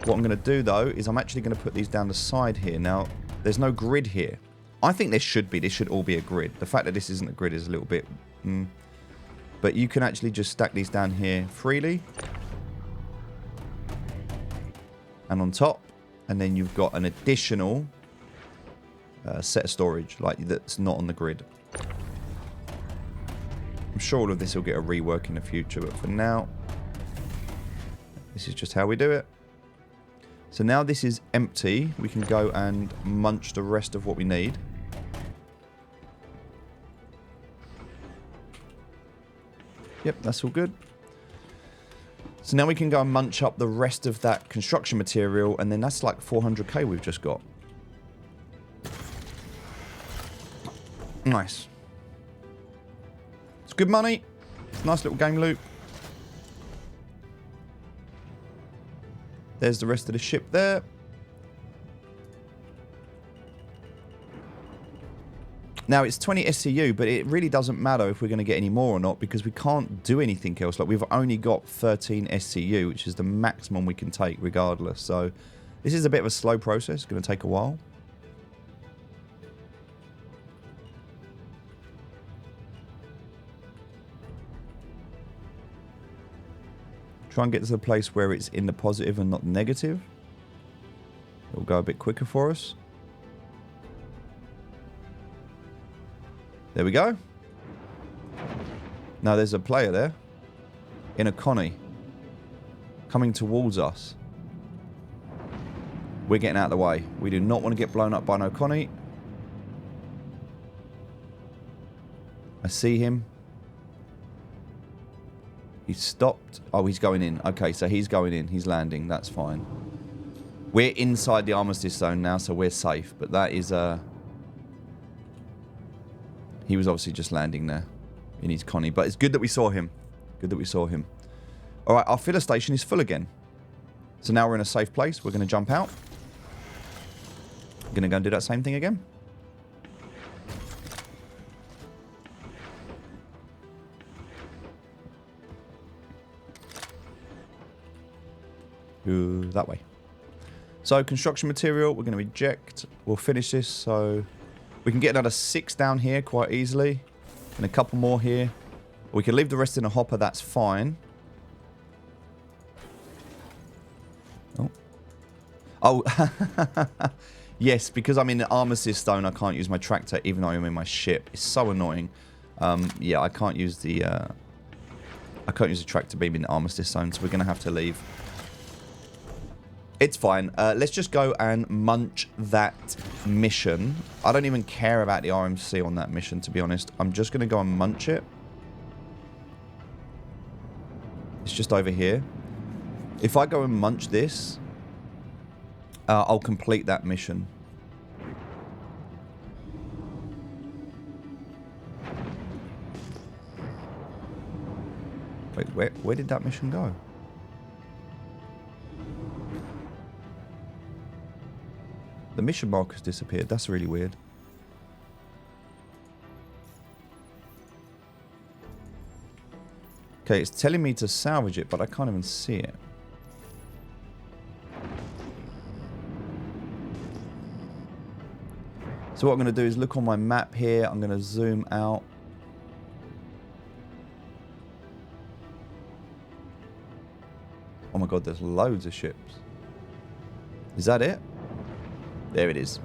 What I'm going to do though is I'm actually going to put these down the side here. Now there's no grid here. I think there should be. This should all be a grid. The fact that this isn't a grid is a little bit... But you can actually just stack these down here freely. And on top. And then you've got an additional set of storage like that's not on the grid. I'm sure all of this will get a rework in the future. But for now, this is just how we do it. So now this is empty. We can go and munch the rest of what we need. Yep, that's all good. So now we can go and munch up the rest of that construction material, and then that's like 400k we've just got. Nice. good money. It's a nice little game loop. There's the rest of the ship there. Now, it's 20 SCU, but it really doesn't matter if we're going to get any more or not because we can't do anything else. Like, we've only got 13 SCU, which is the maximum we can take regardless. So, this is a bit of a slow process. It's going to take a while. Try and get to the place where it's in the positive and not negative. It'll go a bit quicker for us. There we go. Now there's a player there. In a Connie. Coming towards us. We're getting out of the way. We do not want to get blown up by no Connie. I see him. He's stopped. Oh, he's going in. Okay, so he's going in. He's landing. That's fine. We're inside the armistice zone now, so we're safe. But that is... He was obviously just landing there in his Connie. But it's good that we saw him. Good that we saw him. Alright, our filler station is full again. So now we're in a safe place. We're going to jump out. We're going to go and do that same thing again. That way. So construction material, we're going to eject. We'll finish this so we can get another 6 down here quite easily. And a couple more here. We can leave the rest in a hopper, that's fine. Oh. Yes, because I'm in the armistice zone, I can't use my tractor even though I'm in my ship. It's so annoying. Yeah, I can't use the tractor beam in the armistice zone, so we're going to have to leave. It's fine. Let's just go and munch that mission. I don't even care about the RMC on that mission, to be honest. I'm just going to go and munch it. It's just over here. If I go and munch this, I'll complete that mission. Wait, where did that mission go? The mission marker's disappeared. That's really weird. Okay, it's telling me to salvage it, but I can't even see it. So what I'm going to do is look on my map here. I'm going to zoom out. Oh my god, there's loads of ships. Is that it? There it is.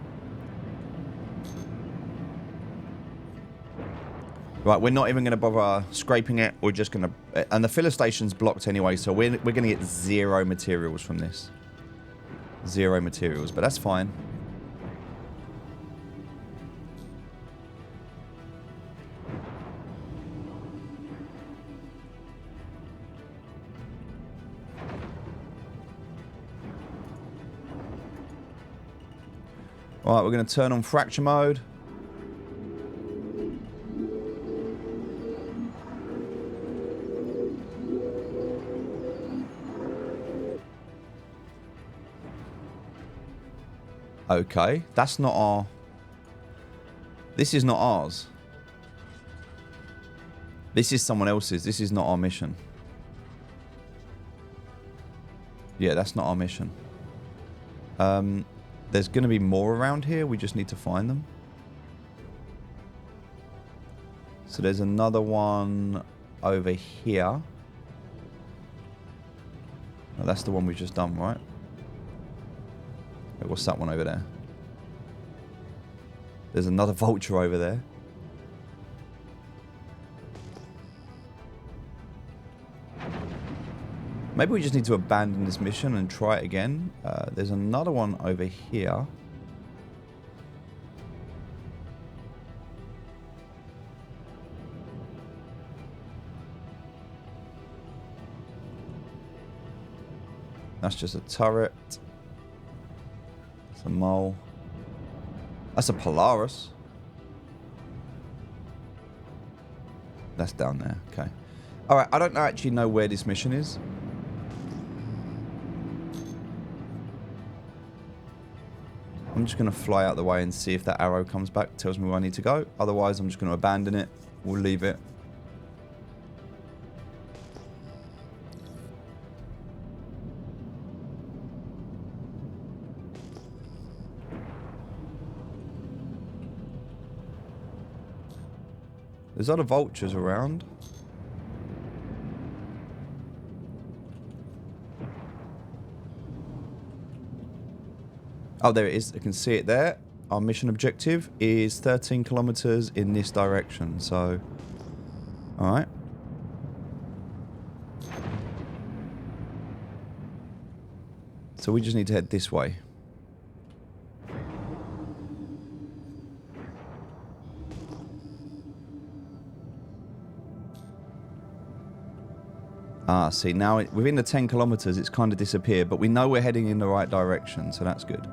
Right, we're not even going to bother scraping it. We're just going to... And the filler station's blocked anyway, so we're going to get 0 materials from this. 0 materials, but that's fine. Alright, we're going to turn on fracture mode. Okay, that's not our... This is not ours. This is someone else's. This is not our mission. Yeah, that's not our mission. There's going to be more around here. We just need to find them. So there's another one over here. Oh, that's the one we've just done, right? Wait, what's that one over there? There's another vulture over there. Maybe we just need to abandon this mission and try it again. There's another one over here. That's just a turret. That's a mole. That's a Polaris. That's down there. Okay. Alright, I don't actually know where this mission is. I'm just going to fly out the way and see if that arrow comes back, tells me where I need to go. Otherwise, I'm just going to abandon it. We'll leave it. There's other vultures around. Oh, there it is. I can see it there. Our mission objective is 13 kilometers in this direction. So, alright. So we just need to head this way. Ah, see, now within the 10 kilometers, it's kind of disappeared, but we know we're heading in the right direction, so that's good.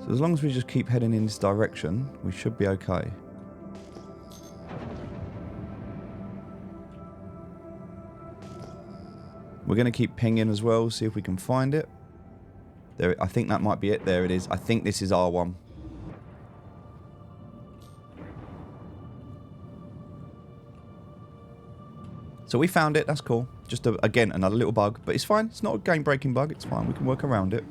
So as long as we just keep heading in this direction, we should be okay. We're going to keep pinging as well, see if we can find it. There, I think that might be it. There it is. I think this is R1. So we found it, that's cool. Just, again, another little bug. But it's fine, it's not a game-breaking bug, it's fine. We can work around it.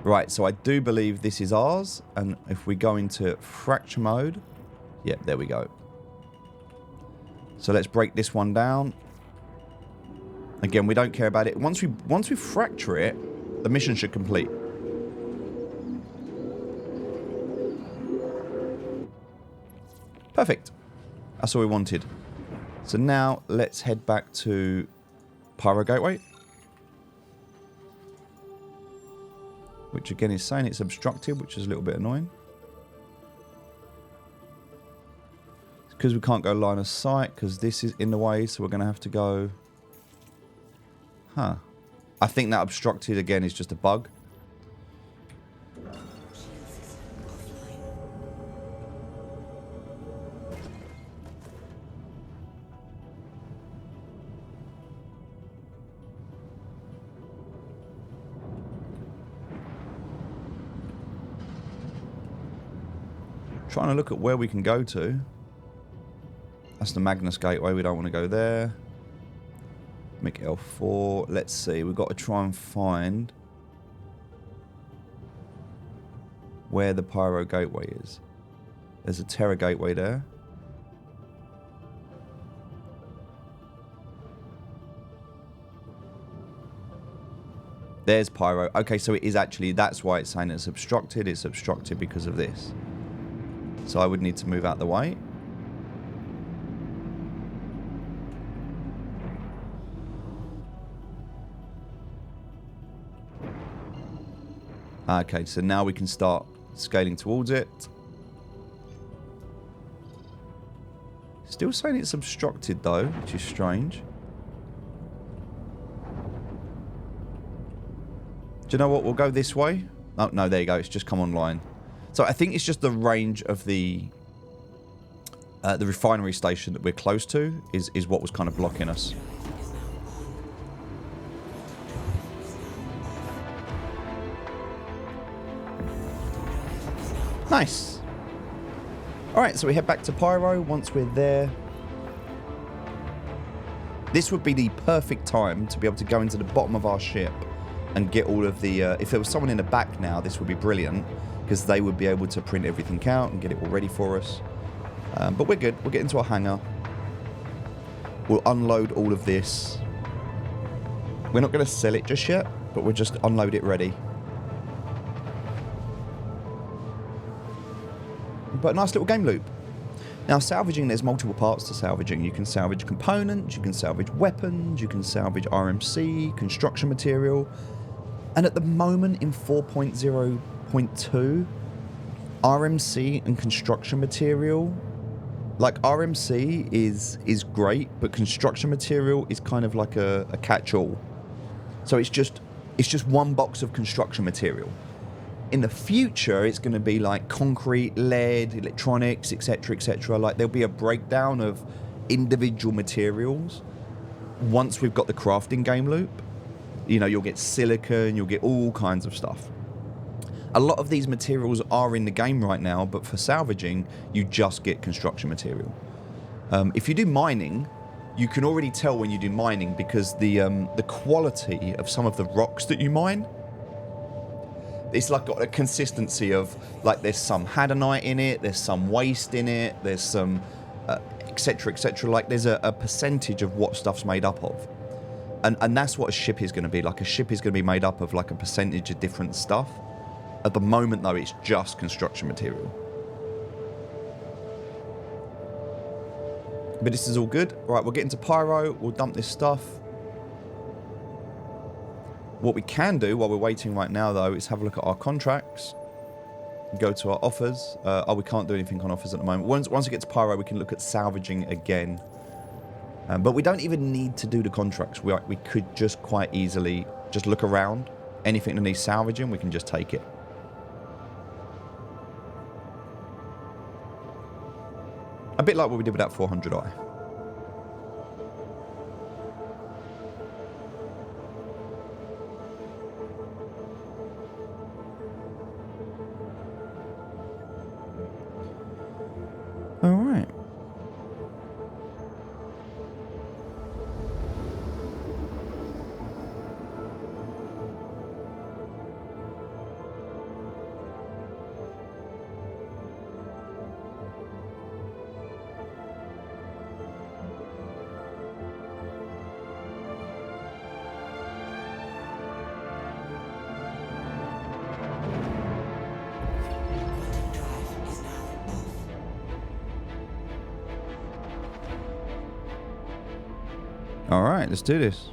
Right, so I do believe this is ours. And if we go into fracture mode... Yep, there we go. So let's break this one down. Again, we don't care about it. Once we fracture it, the mission should complete. Perfect. That's all we wanted. So now let's head back to Pyro Gateway. Which again is saying it's obstructed, which is a little bit annoying. It's because we can't go line of sight, because this is in the way, so we're going to have to go... Huh. I think that obstructed again is just a bug. Trying to look at where we can go to. That's the Magnus Gateway. We don't want to go there. Make L4. Let's see. We've got to try and find where the Pyro Gateway is. There's a Terra Gateway there. There's Pyro. Okay, so it is actually... That's why it's saying it's obstructed. It's obstructed because of this. So I would need to move out the way. Okay, so now we can start scaling towards it. Still saying it's obstructed though, which is strange. Do you know what? We'll go this way. Oh, no, there you go. It's just come online. So I think it's just the range of the refinery station that we're close to is what was kind of blocking us. Nice. Alright, so we head back to Pyro once we're there. This would be the perfect time to be able to go into the bottom of our ship and get all of the... if there was someone in the back now, this would be brilliant, because they would be able to print everything out and get it all ready for us. But we're good. We'll get into our hangar. We'll unload all of this. We're not going to sell it just yet, but we'll just unload it ready. But a nice little game loop. Now, salvaging, there's multiple parts to salvaging. You can salvage components, you can salvage weapons, you can salvage RMC, construction material. And at the moment in 4.0.2, RMC and construction material, like RMC is great, but construction material is kind of like a catch-all. So it's just, It's just one box of construction material. In the future, it's going to be like concrete, lead, electronics, etc., etc. Like there'll be a breakdown of individual materials once we've got the crafting game loop. You know, you'll get silicon, you'll get all kinds of stuff. A lot of these materials are in the game right now, but for salvaging, you just get construction material. If you do mining, you can already tell when you do mining because the quality of some of the rocks that you mine, it's like got a consistency of like there's some hadonite in it, there's some waste in it, there's some etc, etc. Like there's a percentage of what stuff's made up of. And that's what a ship is going to be. Like a ship is going to be made up of like a percentage of different stuff. At the moment, though, it's just construction material. But this is all good. Right, we'll get into Pyro. We'll dump this stuff. What we can do while we're waiting right now, though, is have a look at our contracts. Go to our offers. Oh, we can't do anything on offers at the moment. Once we get to Pyro, we can look at salvaging again. But we don't even need to do the contracts. We could just quite easily just look around. Anything that needs salvaging, we can just take it. A bit like what we did with that 400i. All right. All right, let's do this.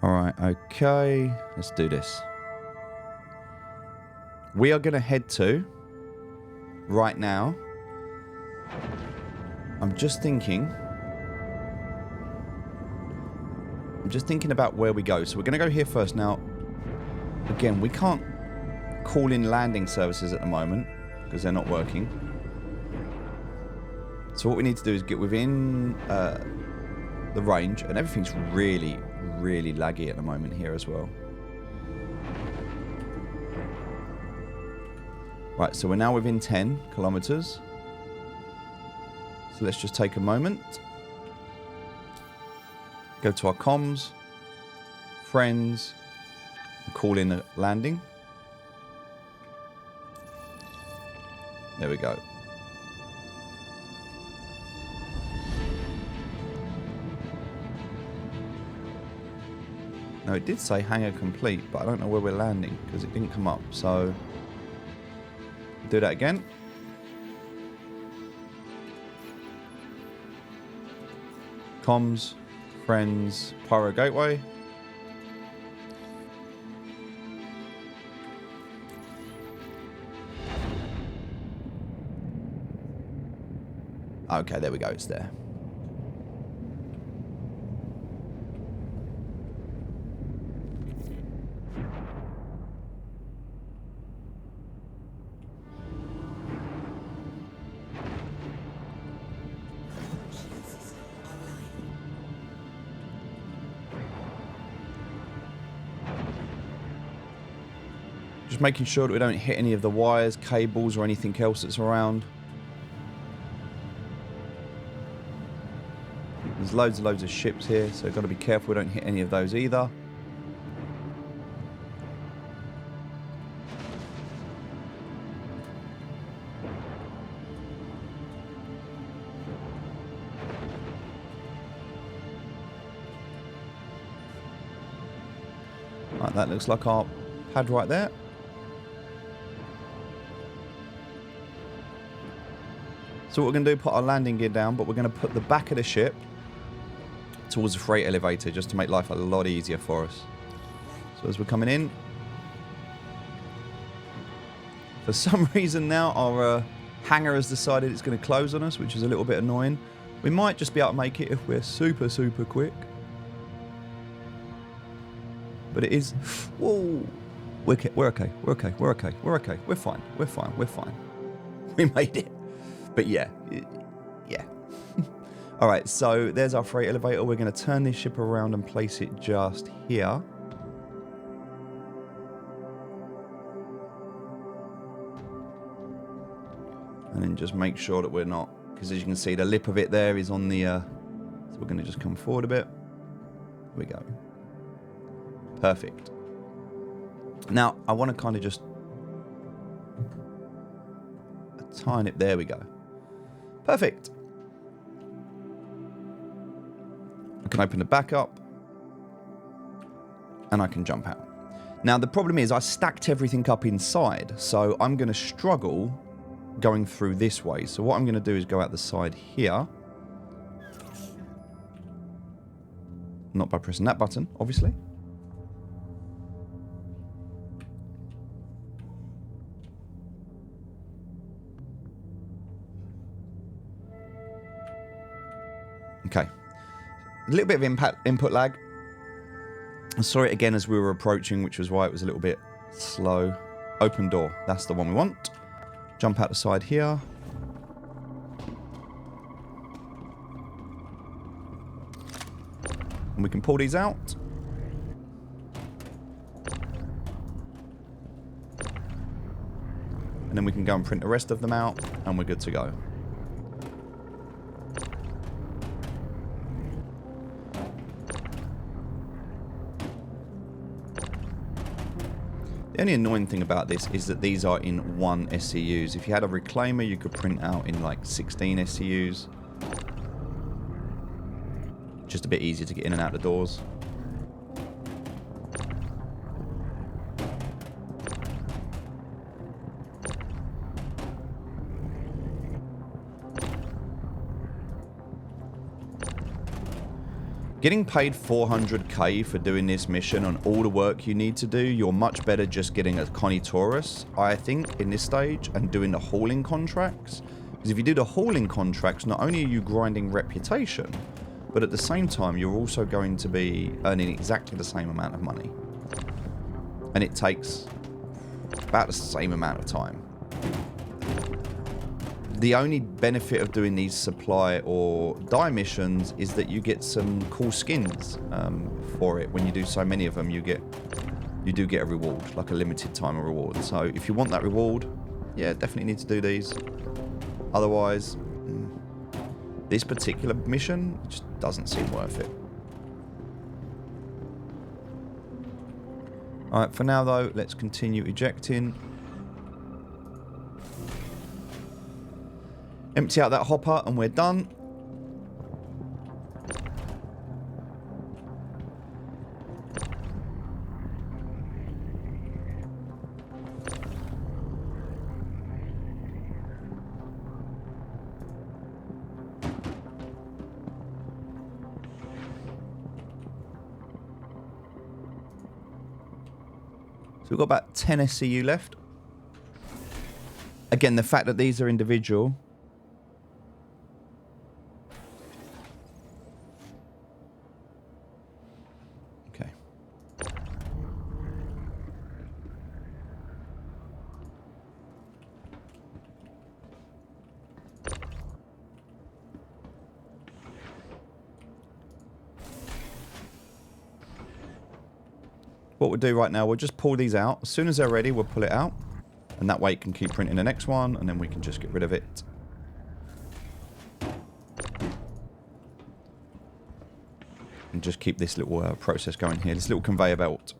All right, okay, let's do this. We are going to head to, right now, I'm just thinking about where we go. So we're going to go here first. Now, again, we can't call in landing services at the moment because they're not working. So what we need to do is get within the range, and everything's really, really laggy at the moment here as well. Right, so we're now within 10 kilometers. So let's just take a moment. Go to our comms, friends, and call in a landing. There we go. Now it did say hangar complete, but I don't know where we're landing because it didn't come up, so do that again. Comms, friends, Pyro Gateway. Okay, there we go, it's there. Just making sure that we don't hit any of the wires, cables, or anything else that's around. There's loads and loads of ships here, so we've got to be careful we don't hit any of those either. Right, that looks like our pad right there. So what we're going to do, put our landing gear down, but we're going to put the back of the ship towards the freight elevator just to make life a lot easier for us. So as we're coming in, for some reason now our hangar has decided it's going to close on us, which is a little bit annoying. We might just be able to make it if we're super, super quick. But it is... Whoa! We're okay, we're okay, we're okay, we're okay, we're okay, we're fine, we're fine, we're fine. We made it. But yeah, yeah. Alright, so there's our freight elevator. We're going to turn this ship around and place it just here. And then just make sure that we're not... Because as you can see, the lip of it there is on the... so we're going to just come forward a bit. Here we go. Perfect. Now, I want to kind of just... Tiny it. There we go. Perfect. I can open the back up. And I can jump out. Now, the problem is I stacked everything up inside. So I'm going to struggle going through this way. So what I'm going to do is go out the side here. Not by pressing that button, obviously. Okay. A little bit of input lag. I saw it again as we were approaching, which was why it was a little bit slow. Open door. That's the one we want. Jump out the side here. And we can pull these out. And then we can go and print the rest of them out, and we're good to go. The only annoying thing about this is that these are in 1 SCUs. If you had a reclaimer, you could print out in like 16 SCUs. Just a bit easier to get in and out the doors. Getting paid 400k for doing this mission on all the work you need to do, you're much better just getting a Connie Taurus, I think, in this stage, and doing the hauling contracts. Because if you do the hauling contracts, not only are you grinding reputation, but at the same time, you're also going to be earning exactly the same amount of money. And it takes about the same amount of time. The only benefit of doing these supply or die missions is that you get some cool skins for it. When you do so many of them, you do get a reward, like a limited time reward. So if you want that reward, yeah, definitely need to do these. Otherwise, this particular mission just doesn't seem worth it. Alright, for now though, let's continue ejecting. Empty out that hopper and we're done. So we've got about 10 SCU left. Again, the fact that these are individual. What we'll do right now, we'll just pull these out. As soon as they're ready, we'll pull it out. And that way it can keep printing the next one, and then we can just get rid of it. And just keep this little process going here, this little conveyor belt.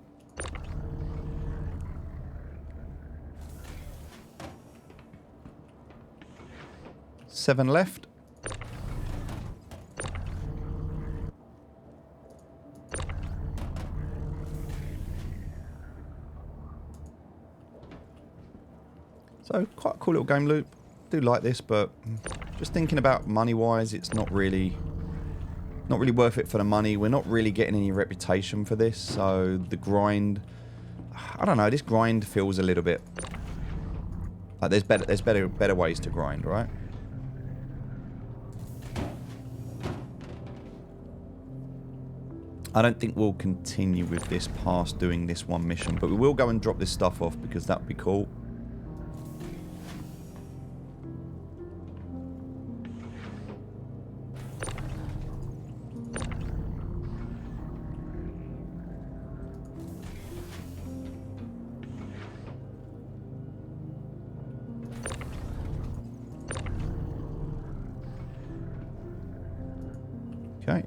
Seven left. So, quite a cool little game loop. Do like this, but Just thinking about money-wise, it's not really worth it for the money. We're not really getting any reputation for this, so the grind... I don't know, this grind feels a little bit... like there's better ways to grind, right? I don't think we'll continue with this past doing this one mission, but we will go and drop this stuff off because that would be cool. Okay.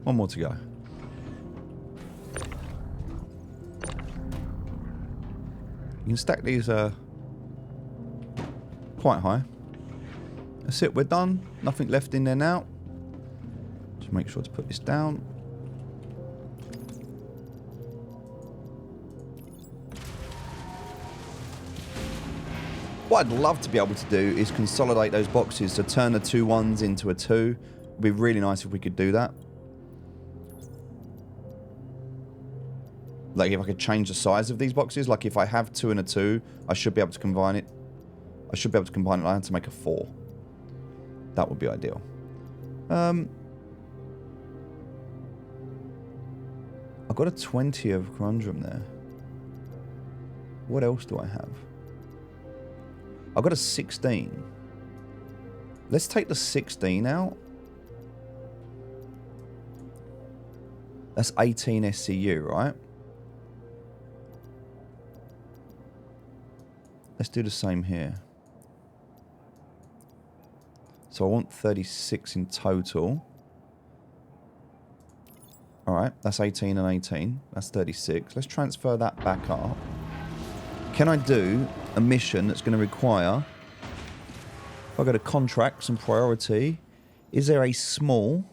One more to go. You can stack these quite high. That's it, we're done. Nothing left in there now. Just make sure to put this down. What I'd love to be able to do is consolidate those boxes, so turn the 2 1s into a 2. It'd be really nice if we could do that. Like if I could change the size of these boxes, like if I have 2 and a 2, I should be able to combine it. I should be able to combine it. I had to make a 4. That would be ideal. I've got a 20 of Conundrum there. What else do I have? I've got a 16. Let's take the 16 out. That's 18 SCU, right? Let's do the same here. So I want 36 in total. Alright, that's 18 and 18. That's 36. Let's transfer that back up. Can I do a mission that's going to require... if I go to contracts and priority, is there a small...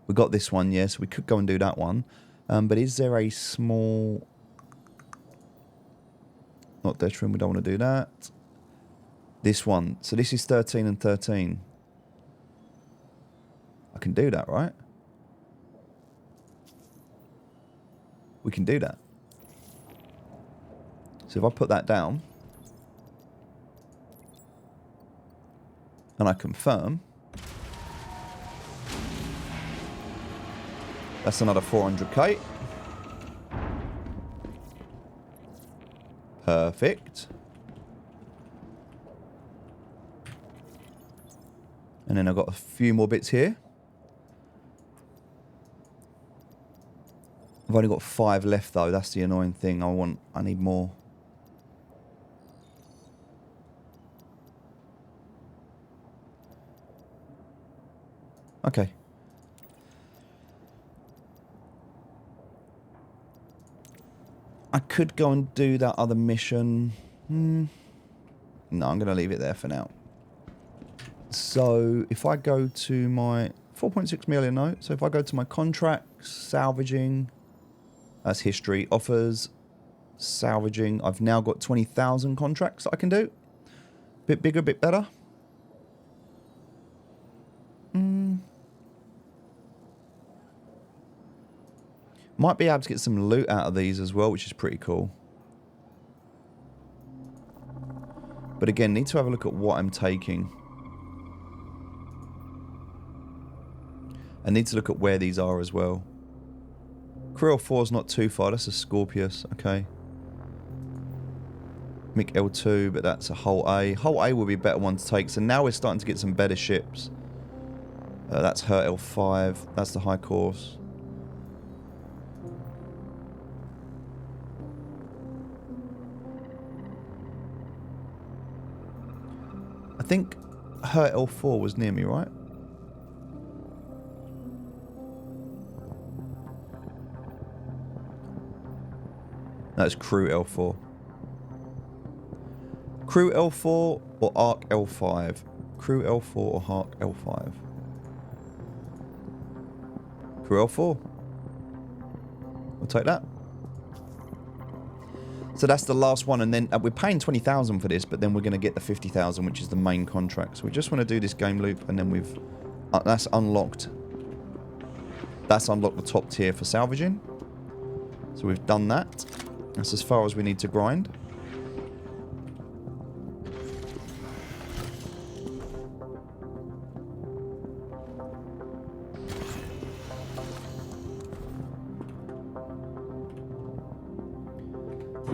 we got this one, yes, yeah, so we could go and do that one. But is there a small... not Detrim, we don't want to do that. This one. So this is 13 and 13. I can do that, right? We can do that. So if I put that down and I confirm, that's another 400k. Perfect. And then I've got a few more bits here. I've only got 5 left though, that's the annoying thing. I need more. Okay. I could go and do that other mission. No, I'm going to leave it there for now. So if I go to my 4.6 million note, so if I go to my contracts, salvaging, that's history, offers, salvaging, I've now got 20,000 contracts that I can do. Bit bigger, bit better. Might be able to get some loot out of these as well, which is pretty cool. But again, need to have a look at what I'm taking. I need to look at where these are as well. Crew L4 is not too far. That's a Scorpius. Okay. Mick L2, but that's a Hull A. Hull A will be a better one to take. So now we're starting to get some better ships. That's her L5. That's the Hardcor. I think her L4 was near me, right? That's Crew L4. Crew L4 or Arc L5? Crew L4 or Arc L5? Crew L4. We'll take that. So that's the last one, and then we're paying 20,000 for this, but then we're going to get the 50,000, which is the main contract. So we just want to do this game loop, and then we've that's unlocked. That's unlocked the top tier for salvaging. So we've done that. That's as far as we need to grind.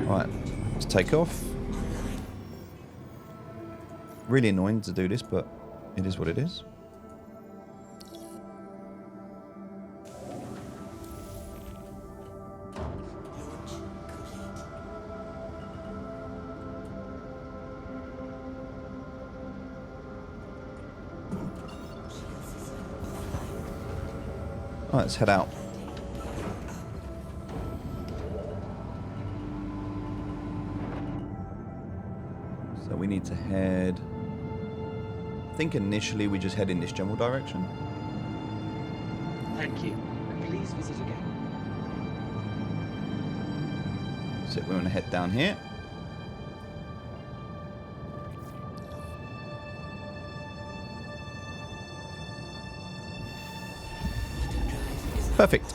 Right, let's take off. Really annoying to do this, but it is what it is. Right, let's head out. So we need to head... I think initially we just head in this general direction.
Thank you. Please visit again.
So we want to head down here. Perfect.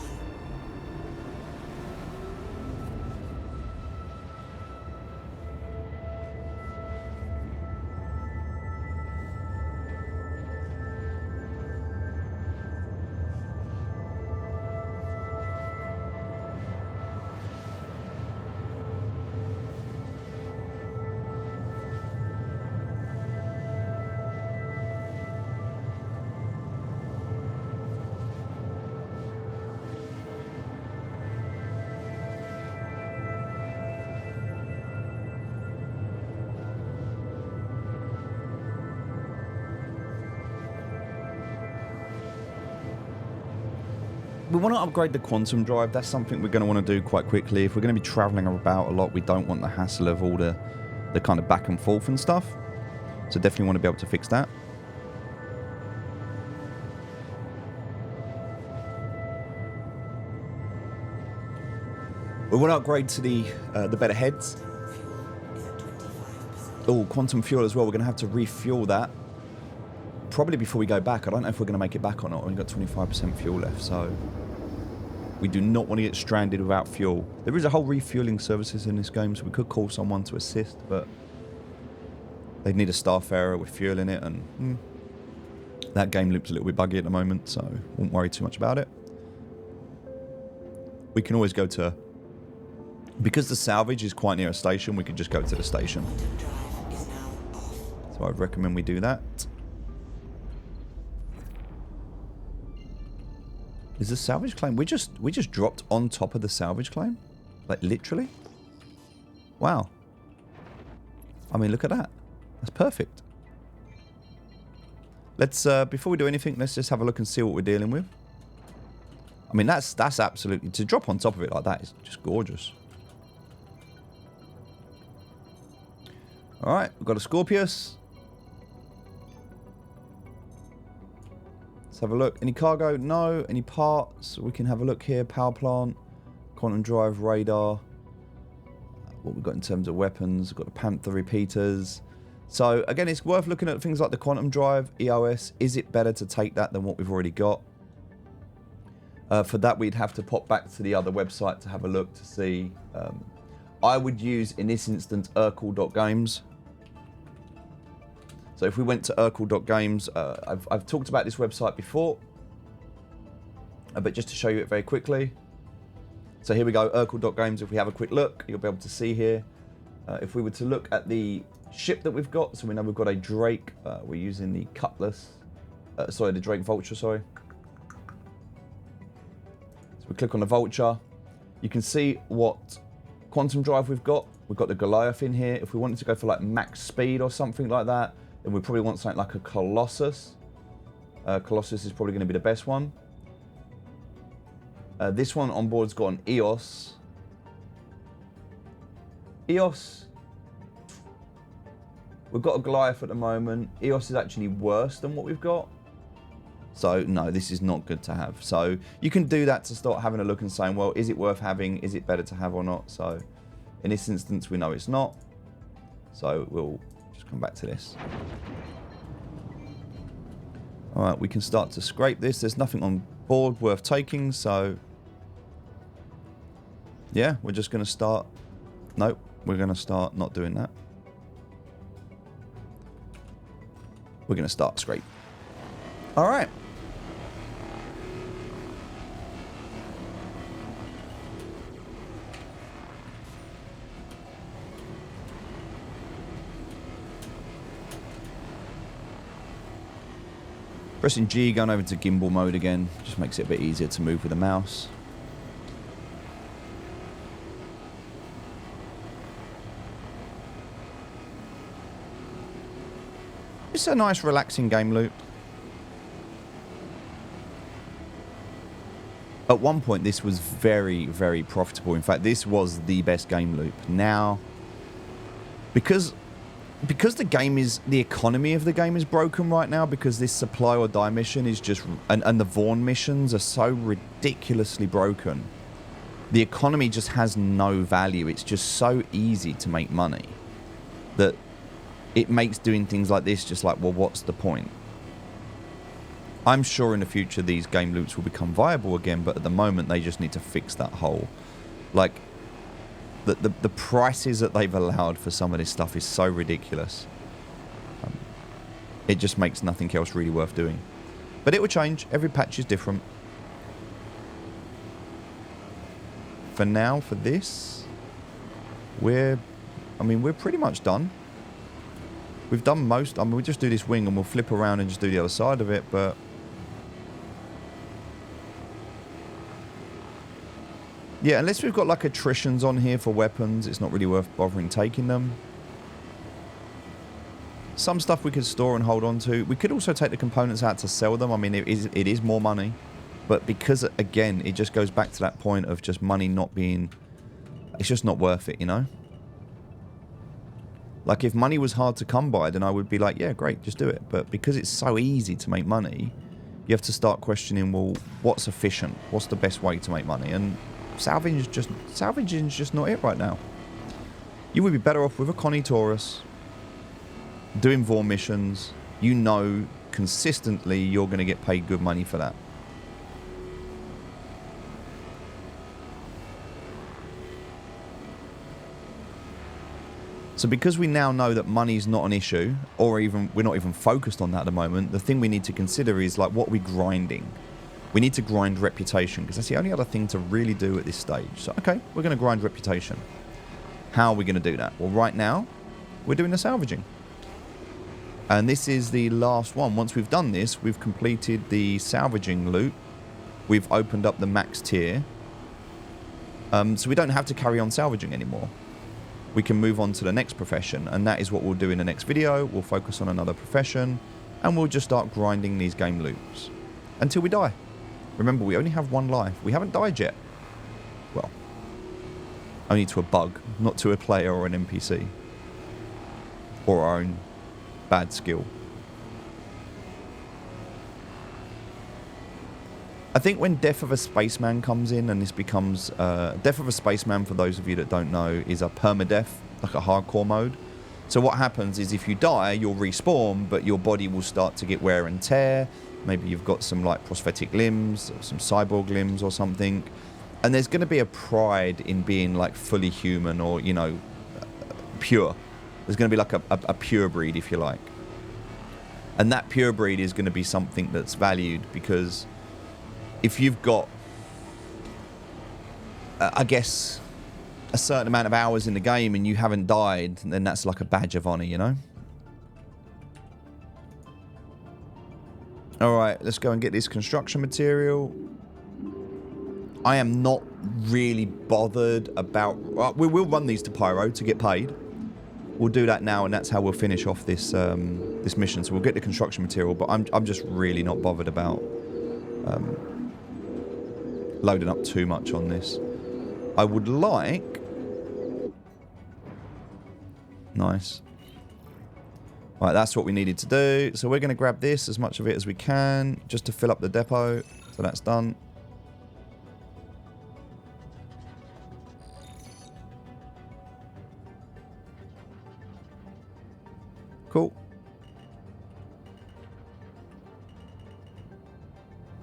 We want to upgrade the quantum drive. That's something we're going to want to do quite quickly. If we're going to be traveling about a lot, we don't want the hassle of all the kind of back and forth and stuff. So definitely want to be able to fix that. We want to upgrade to the better heads. Oh, quantum fuel as well. We're going to have to refuel that. Probably before we go back. I don't know if we're going to make it back or not. We've got 25% fuel left, so we do not want to get stranded without fuel. There is a whole refueling services in this game, so we could call someone to assist, but they'd need a starfarer with fuel in it, and that game loop's a little bit buggy at the moment, so won't worry too much about it. We can always go to... Because the salvage is quite near a station, we could just go to the station. So I'd recommend we do that. Is the salvage claim? We just dropped on top of the salvage claim? Like literally? Wow. I mean, look at that. That's perfect. Let's before we do anything, let's just have a look and see what we're dealing with. I mean, that's absolutely, to drop on top of it like that is just gorgeous. All right, we've got a Scorpius. Let's have a look. Any cargo? No. Any parts? We can have a look here. Power plant, quantum drive, radar. What we've got in terms of weapons. We've got the Panther repeaters. So again, it's worth looking at things like the quantum drive, EOS. Is it better to take that than what we've already got? For that, we'd have to pop back to the other website to have a look to see. I would use, in this instance, urkel.games. So if we went to urkel.games, I've talked about this website before, but just to show you it very quickly. So here we go, urkel.games. If we have a quick look, you'll be able to see here. If we were to look at the ship that we've got, so we know we've got a Drake. We're using the Cutlass, sorry, the Drake Vulture, sorry. So we click on the Vulture. You can see what quantum drive we've got. We've got the Goliath in here. If we wanted to go for like max speed or something like that, then we probably want something like a Colossus. Colossus is probably going to be the best one. This one on board's got an EOS. EOS. We've got a Goliath at the moment. EOS is actually worse than what we've got. So no, this is not good to have. So you can do that to start having a look and saying, well, is it worth having? Is it better to have or not? So In this instance, we know it's not. So we'll just come back to this. All right, we can start to scrape this. There's nothing on board worth taking, so... yeah, we're just going to start... nope, we're going to start not doing that. We're going to start scrape. All right. Pressing G, going over to gimbal mode again. Just makes it a bit easier to move with the mouse. It's a nice relaxing game loop. At one point this was very, very profitable. In fact, this was the best game loop. Now, because the game is, the economy of the game is broken right now, because this supply or die mission is just, and the Vaughn missions are so ridiculously broken. The economy just has no value. It's just so easy to make money that it makes doing things like this just like, well, what's the point? I'm sure in the future these game loops will become viable again, but at the moment they just need to fix that hole. Like, the prices that they've allowed for some of this stuff is so ridiculous. It just makes nothing else really worth doing. But it will change. Every patch is different. For now, for this, we're pretty much done. We've done most. We'll just do this wing and we'll flip around and just do the other side of it, but... yeah, unless we've got like attritions on here for weapons, it's not really worth bothering taking them. Some stuff we could store and hold on to. We could also take the components out to sell them. I mean, it is more money. But because, again, it just goes back to that point of just money not being... it's just not worth it, you know? Like, if money was hard to come by, then I would be like, yeah, great, just do it. But because it's so easy to make money, you have to start questioning, well, what's efficient? What's the best way to make money? And... salvaging is just not it right now. You would be better off with a Connie Taurus, doing Vaughn missions. You know consistently you're going to get paid good money for that. So because we now know that money is not an issue, or even we're not even focused on that at the moment, the thing we need to consider is like, what are we grinding? We need to grind reputation, because that's the only other thing to really do at this stage. So, okay, we're going to grind reputation. How are we going to do that? Well, right now, we're doing the salvaging. And this is the last one. Once we've done this, we've completed the salvaging loop. We've opened up the max tier. So we don't have to carry on salvaging anymore. We can move on to the next profession, and that is what we'll do in the next video. We'll focus on another profession, and we'll just start grinding these game loops until we die. Remember, we only have one life. We haven't died yet. Well, only to a bug, not to a player or an NPC. Or our own bad skill. I think when Death of a Spaceman comes in and this becomes... Death of a Spaceman, for those of you that don't know, is a permadeath, like a hardcore mode. So what happens is if you die, you'll respawn, but your body will start to get wear and tear. Maybe you've got some like prosthetic limbs, or some cyborg limbs or something. And there's going to be a pride in being like fully human, or, you know, pure. There's going to be like a pure breed, if you like. And that pure breed is going to be something that's valued, because if you've got, I guess, a certain amount of hours in the game and you haven't died, then that's like a badge of honor, you know? Alright, let's go and get this construction material. I am not really bothered about... well, we will run these to Pyro to get paid. We'll do that now, and that's how we'll finish off this this mission. So we'll get the construction material, but I'm just really not bothered about loading up too much on this. I would like... nice. Right, that's what we needed to do. So we're going to grab this, as much of it as we can, just to fill up the depot. So that's done. Cool.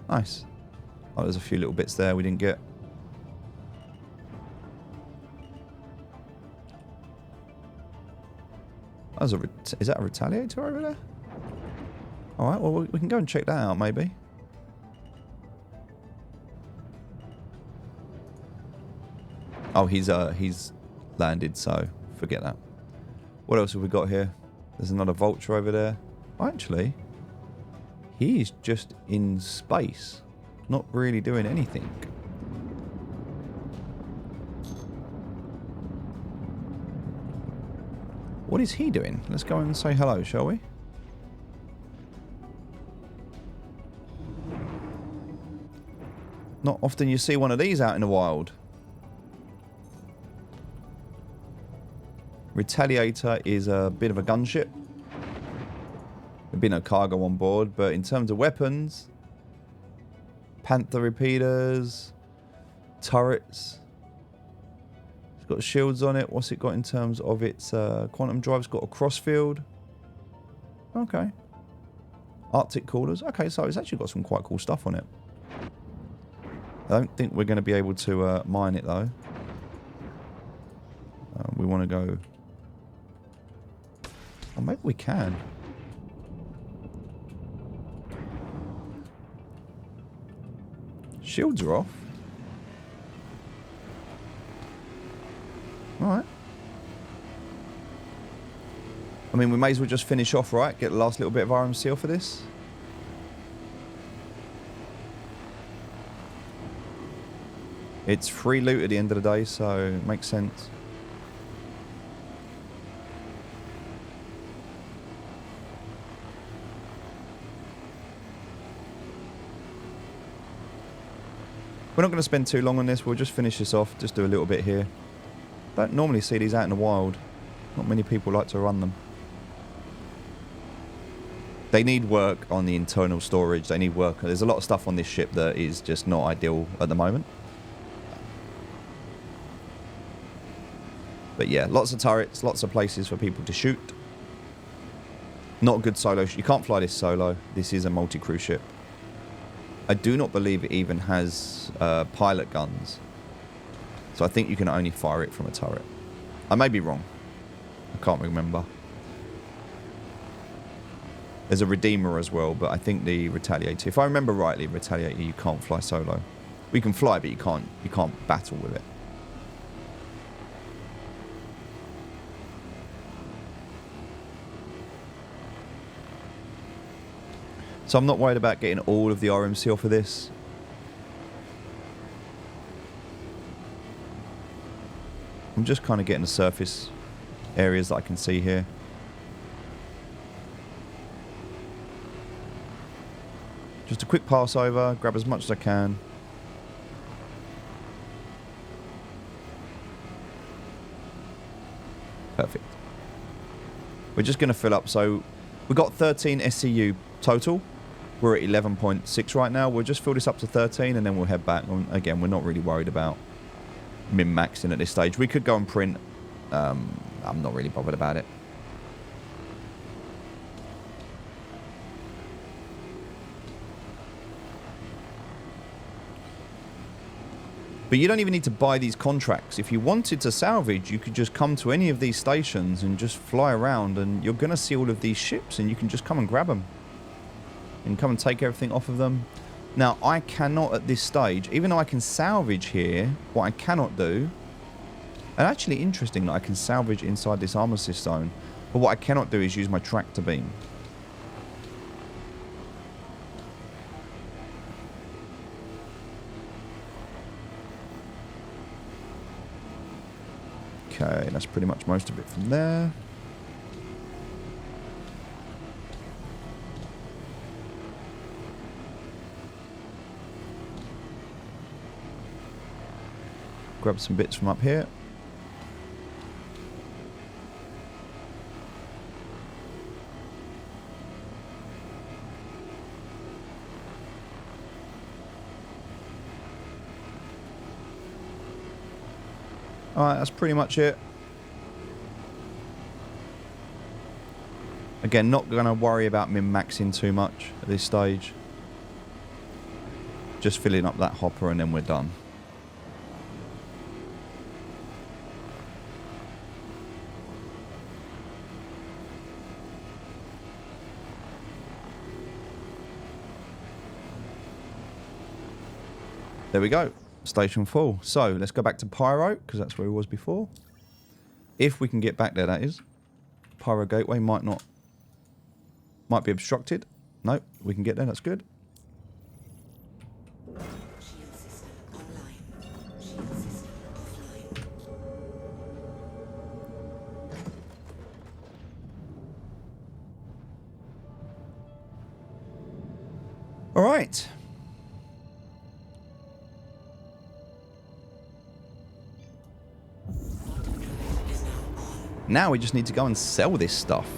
Nice. Oh, there's a few little bits there we didn't get. Is that a retaliator over there? Alright, well, we can go and check that out, maybe. Oh, he's landed, so forget that. What else have we got here? There's another vulture over there. Oh, actually, he's just in space, not really doing anything. What is he doing? Let's go and say hello, shall we? Not often you see one of these out in the wild. Retaliator is a bit of a gunship. There'd be no cargo on board, but in terms of weapons, Panther repeaters, turrets. It's got shields on it. What's it got in terms of its quantum drive? It's got a crossfield. Okay. Arctic coolers. Okay, so it's actually got some quite cool stuff on it. I don't think we're going to be able to mine it though. We want to go... Oh, maybe we can. Shields are off. Alright. I mean, we may as well just finish off, right? Get the last little bit of RM seal for this. It's free loot at the end of the day, so it makes sense. We're not going to spend too long on this. We'll just finish this off. Just do a little bit here. Don't normally see these out in the wild. Not many people like to run them. They need work on the internal storage. They need work. There's a lot of stuff on this ship that is just not ideal at the moment. But yeah, lots of turrets, lots of places for people to shoot. Not a good solo. You can't fly this solo. This is a multi-crew ship. I do not believe it even has pilot guns. So I think you can only fire it from a turret. I may be wrong. I can't remember. There's a Redeemer as well, but I think the Retaliator, if I remember rightly, Retaliator you can't fly solo. We can fly, but you can't battle with it. So I'm not worried about getting all of the RM seal for this. I'm just kind of getting the surface areas that I can see here. Just a quick pass over, grab as much as I can. Perfect. We're just going to fill up. So we've got 13 SCU total. We're at 11.6 right now. We'll just fill this up to 13 and then we'll head back. And again, we're not really worried about min-maxing at this stage. We could go and print. I'm not really bothered about it. But you don't even need to buy these contracts. If you wanted to salvage, you could just come to any of these stations and just fly around and you're going to see all of these ships and you can just come and grab them. And come and take everything off of them. Now, I cannot at this stage, even though I can salvage here, what I cannot do, and actually interesting that I can salvage inside this armistice zone, but what I cannot do is use my tractor beam. Okay, that's pretty much most of it from there. Grab some bits from up here. Alright, that's pretty much it. Again, not going to worry about min-maxing too much at this stage. Just filling up that hopper and then we're done. There we go. Station full. So let's go back to Pyro, because that's where he was before. If we can get back there, that is. Pyro gateway might be obstructed. No, we can get there. That's good.
Shield system online. Shield system offline.
All right. Now we just need to go and sell this stuff.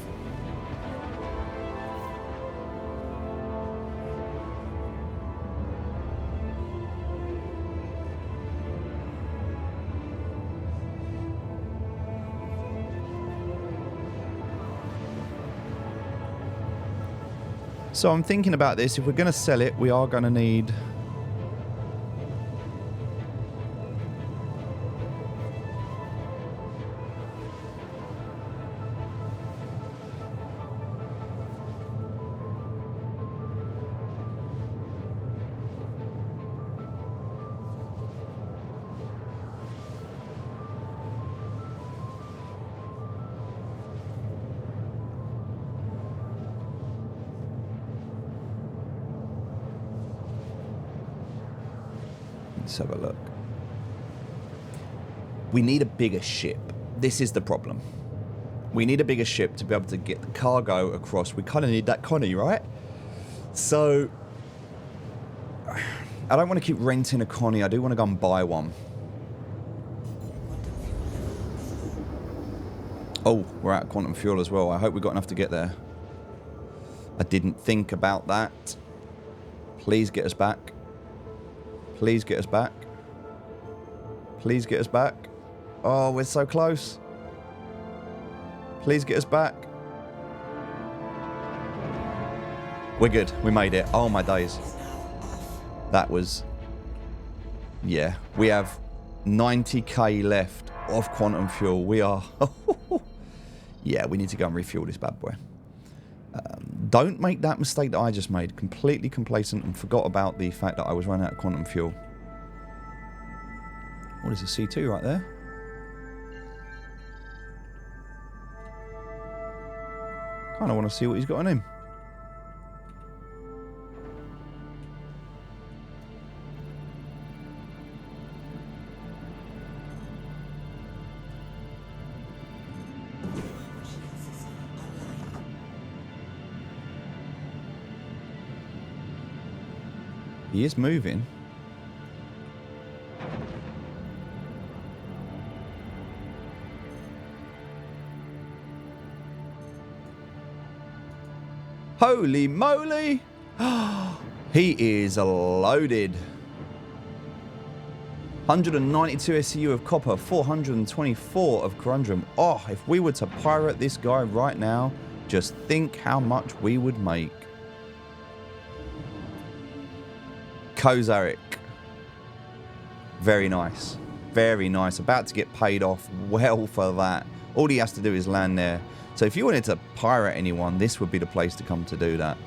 So I'm thinking about this. If we're going to sell it, we are going to need... Let's have a look. We need a bigger ship. This is the problem. We need a bigger ship to be able to get the cargo across. We kind of need that Connie, right? So I don't want to keep renting a Connie. I do want to go and buy one. Oh, we're out of quantum fuel as well. I hope we got enough to get there. I didn't think about that. Please get us back. Please get us back. Please get us back. Oh, we're so close. Please get us back. We're good. We made it. Oh, my days. That was... Yeah. We have 90k left of quantum fuel. We are... Yeah, we need to go and refuel this bad boy. Don't make that mistake that I just made. Completely complacent and forgot about the fact that I was running out of quantum fuel. What is a C2 right there? Kind of want to see what he's got on him. He is moving. Holy moly! He is loaded. 192 SCU of copper, 424 of corundum. Oh, if we were to pirate this guy right now, just think how much we would make. Kozaric. Very nice. Very nice. About to get paid off well for that. All he has to do is land there. So if you wanted to pirate anyone, this would be the place to come to do that.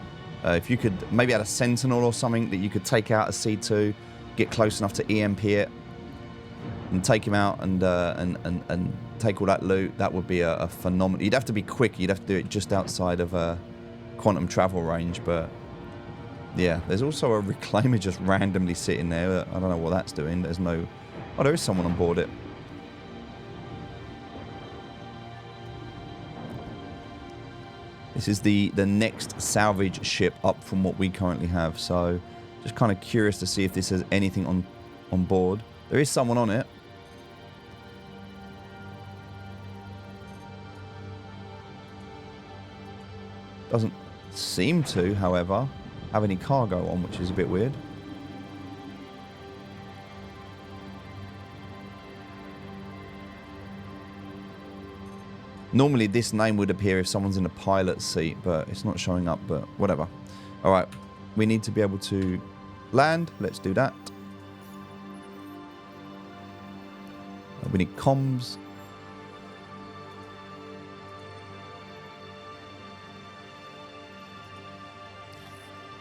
If you could maybe add a sentinel or something that you could take out a C2, get close enough to EMP it, and take him out and take all that loot, that would be a phenomenal... You'd have to be quick. You'd have to do it just outside of quantum travel range, but... Yeah, there's also a reclaimer just randomly sitting there. I don't know what that's doing. There's no... Oh, there is someone on board it. This is the next salvage ship up from what we currently have. So, just kind of curious to see if this has anything on board. There is someone on it. Doesn't seem to, however, have any cargo on, which is a bit weird. Normally this name would appear if someone's in a pilot seat, but it's not showing up, but whatever. All right, we need to be able to land. Let's do that. We need comms.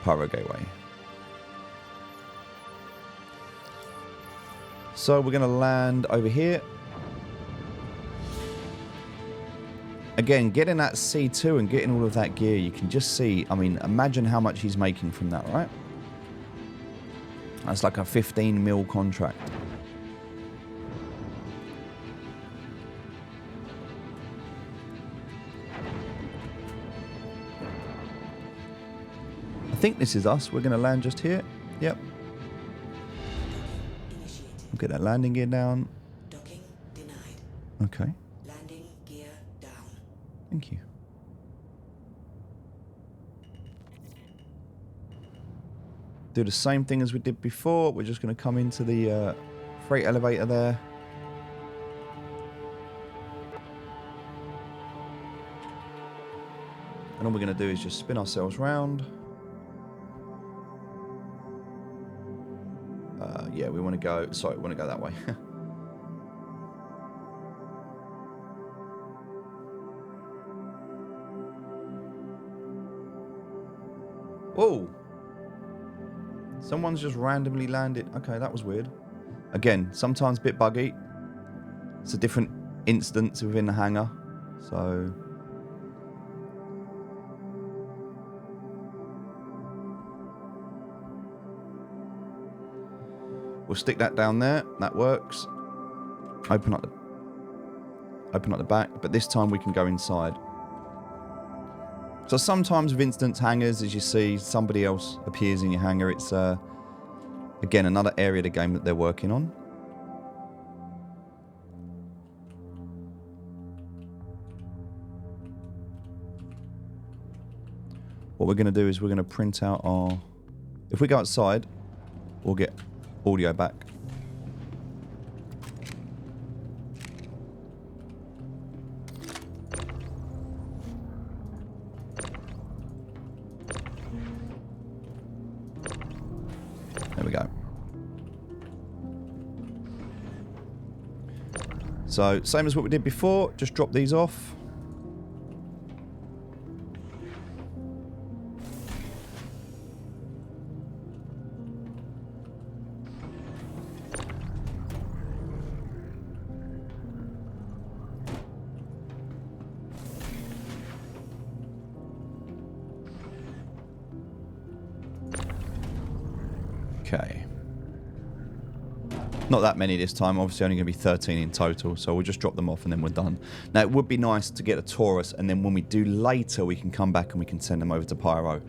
Pyro gateway. So we're going to land over here. Again, getting that C2 and getting all of that gear, you can just see, I mean, imagine how much he's making from that, right? That's like a 15 mil contract. I think this is us. We're going to land just here. Yep. We'll get that landing gear down.
Docking denied.
Okay.
Landing gear down.
Thank you. Do the same thing as we did before. We're just going to come into the freight elevator there. And all we're going to do is just spin ourselves round. Yeah, we want to go... Sorry, we want to go that way. Whoa! Someone's just randomly landed. Okay, that was weird. Again, sometimes a bit buggy. It's a different instance within the hangar. So... we'll stick that down there. That works. Open up the back. But this time we can go inside. So sometimes with instance hangars, as you see, somebody else appears in your hangar. It's, again, another area of the game that they're working on. What we're going to do is we're going to print out our... If we go outside, we'll get audio back. There we go. So, same as what we did before, just drop these off. Okay. Not that many this time, obviously only going to be 13 in total, so we'll just drop them off and then we're done. Now it would be nice to get a Taurus, and then when we do later we can come back and we can send them over to Pyro.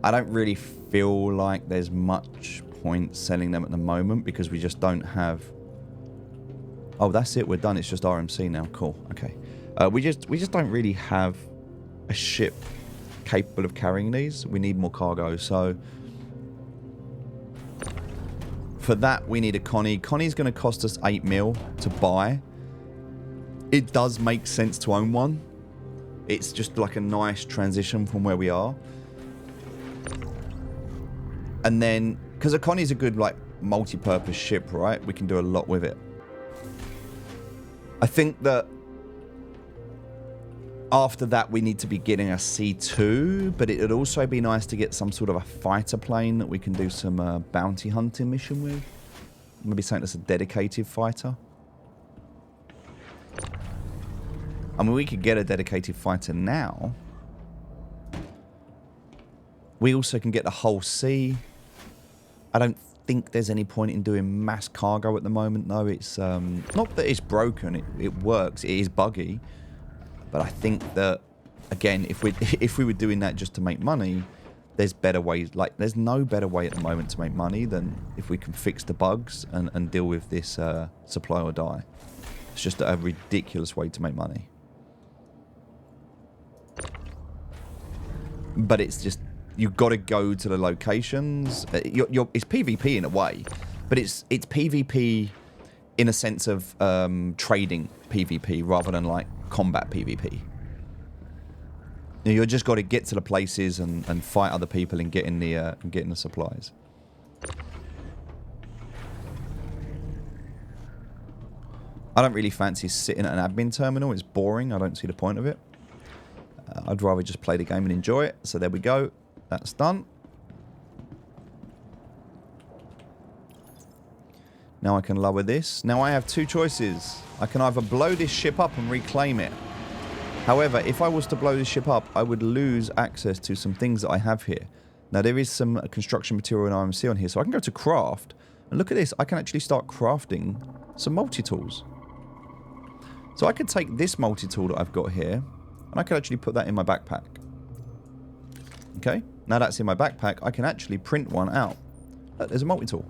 I don't really feel like there's much point selling them at the moment because we just don't have... Oh, that's it, we're done, it's just RMC now, cool, okay. We just don't really have a ship capable of carrying these. We need more cargo, so... For that, we need a Connie. Connie's going to cost us 8 mil to buy. It does make sense to own one. It's just like a nice transition from where we are. And then, because a Connie's a good, like, multi-purpose ship, right? We can do a lot with it. I think that after that, we need to be getting a C2, but it would also be nice to get some sort of a fighter plane that we can do some bounty hunting mission with. Maybe something that's a dedicated fighter. I mean, we could get a dedicated fighter now. We also can get the whole C. I don't think there's any point in doing mass cargo at the moment, though. It's not that it's broken. It works. It is buggy. But I think that, again, if we were doing that just to make money, there's better ways. Like, there's no better way at the moment to make money than if we can fix the bugs and deal with this supply or die. It's just a ridiculous way to make money. But it's just, you've got to go to the locations. It's PvP in a way, but it's PvP in a sense of trading PvP rather than like combat PvP. You just got to get to the places and fight other people and get in the supplies. I don't really fancy sitting at an admin terminal. It's boring. I don't see the point of it. I'd rather just play the game and enjoy it. So there we go. That's done. Now I can lower this. Now I have two choices. I can either blow this ship up and reclaim it. However, if I was to blow this ship up, I would lose access to some things that I have here. Now, there is some construction material in RMC on here, so I can go to craft. And look at this. I can actually start crafting some multi-tools. So I could take this multi-tool that I've got here, and I could actually put that in my backpack. Okay? Now that's in my backpack, I can actually print one out. Look, there's a multi-tool.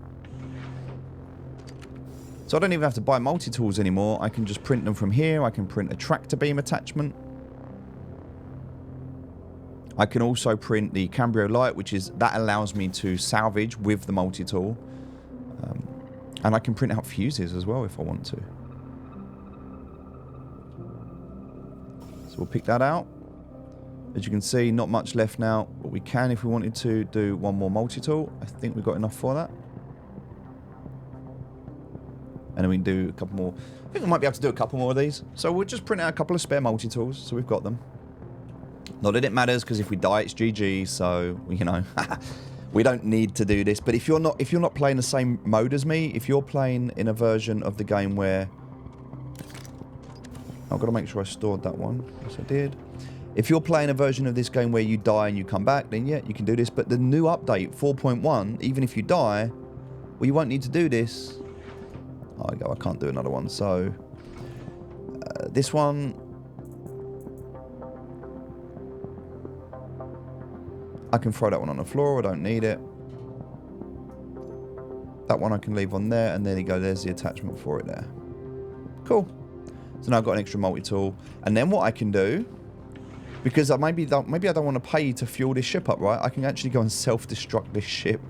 So I don't even have to buy multi-tools anymore. I can just print them from here. I can print a tractor beam attachment. I can also print the Cambrio light, that allows me to salvage with the multi-tool. And I can print out fuses as well if I want to. So we'll pick that out. As you can see, not much left now, but we can, if we wanted to, do one more multi-tool. I think we've got enough for that. And then we can do a couple more. I think we might be able to do a couple more of these. So we'll just print out a couple of spare multi-tools, so we've got them. Not that it matters, because if we die, it's GG. So you know, we don't need to do this. But if you're not playing the same mode as me, if you're playing in a version of the game where I've got to make sure I stored that one. Yes, I did. If you're playing a version of this game where you die and you come back, then yeah, you can do this. But the new update, 4.1, even if you die, well, you won't need to do this. Oh, I can't do another one. So this one, I can throw that one on the floor. I don't need it. That one I can leave on there, and there you go. There's the attachment for it there. Cool. So now I've got an extra multi-tool, and then what I can do, because maybe I don't want to pay to fuel this ship up, right? I can actually go and self-destruct this ship